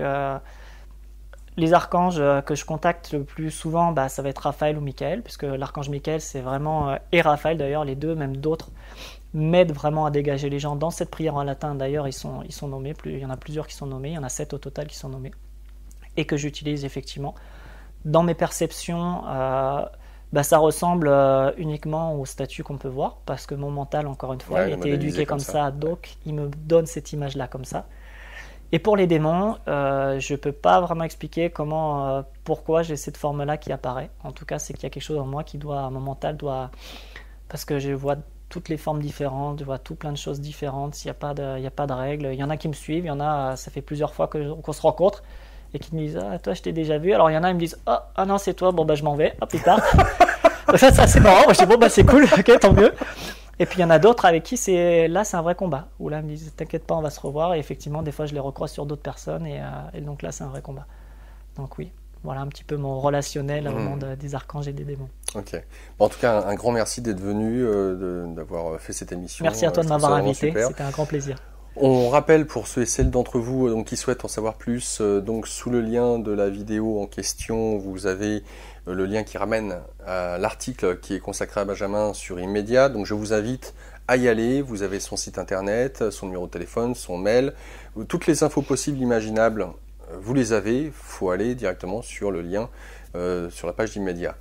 les archanges que je contacte le plus souvent, ça va être Raphaël ou Michael, puisque l'archange Michael, c'est vraiment... et Raphaël, d'ailleurs, les deux, même d'autres, m'aident vraiment à dégager les gens. Dans cette prière en latin, d'ailleurs, ils sont nommés. Il y en a plusieurs qui sont nommés. Il y en a 7 au total qui sont nommés. Et que j'utilise, effectivement. Dans mes perceptions... ça ressemble uniquement au statut qu'on peut voir, parce que mon mental, encore une fois, a été éduqué comme ça, donc il me donne cette image-là comme ça. Et pour les démons, je ne peux pas vraiment expliquer pourquoi j'ai cette forme-là qui apparaît. En tout cas, c'est qu'il y a quelque chose en moi mon mental doit... Parce que je vois toutes les formes différentes, je vois tout plein de choses différentes, il n'y a pas de règles. Il y en a qui me suivent, il y en a, ça fait plusieurs fois qu'on se rencontre, et qui me disent « Ah, toi, je t'ai déjà vu ». Alors, il y en a, ils me disent « Ah non, c'est toi, je m'en vais, à plus tard ». Ça, c'est marrant. Moi, je dis « Bon, c'est cool, ok, tant mieux ». Et puis, il y en a d'autres avec qui c'est un vrai combat. Où là, ils me disent « T'inquiète pas, on va se revoir ». Et effectivement, des fois, je les recroise sur d'autres personnes. Et donc là, c'est un vrai combat. Donc oui, voilà un petit peu mon relationnel au monde des archanges et des démons. Ok. Bon, en tout cas, un grand merci d'être venu, d'avoir fait cette émission. Merci à toi de m'avoir invité. C'était un grand plaisir. On rappelle pour ceux et celles d'entre vous qui souhaitent en savoir plus, donc sous le lien de la vidéo en question, vous avez le lien qui ramène à l'article qui est consacré à Benjamin sur Immédiat. Donc je vous invite à y aller. Vous avez son site internet, son numéro de téléphone, son mail, toutes les infos possibles, imaginables. Vous les avez. Il faut aller directement sur le lien sur la page d'Immédiat.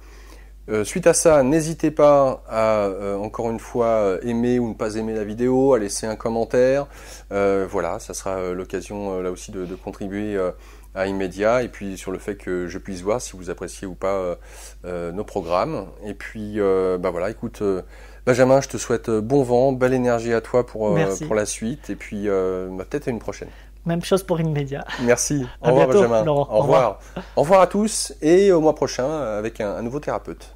Suite à ça, n'hésitez pas à, encore une fois, aimer ou ne pas aimer la vidéo, à laisser un commentaire. Voilà, ça sera l'occasion là aussi de contribuer à Immédiat, et puis sur le fait que je puisse voir si vous appréciez ou pas nos programmes. Et puis, voilà, écoute, Benjamin, je te souhaite bon vent, belle énergie à toi pour la suite, et puis peut-être à une prochaine. Même chose pour Immédiat. Merci. Au revoir, Benjamin. Au revoir. Au revoir à tous, et au mois prochain avec un nouveau thérapeute.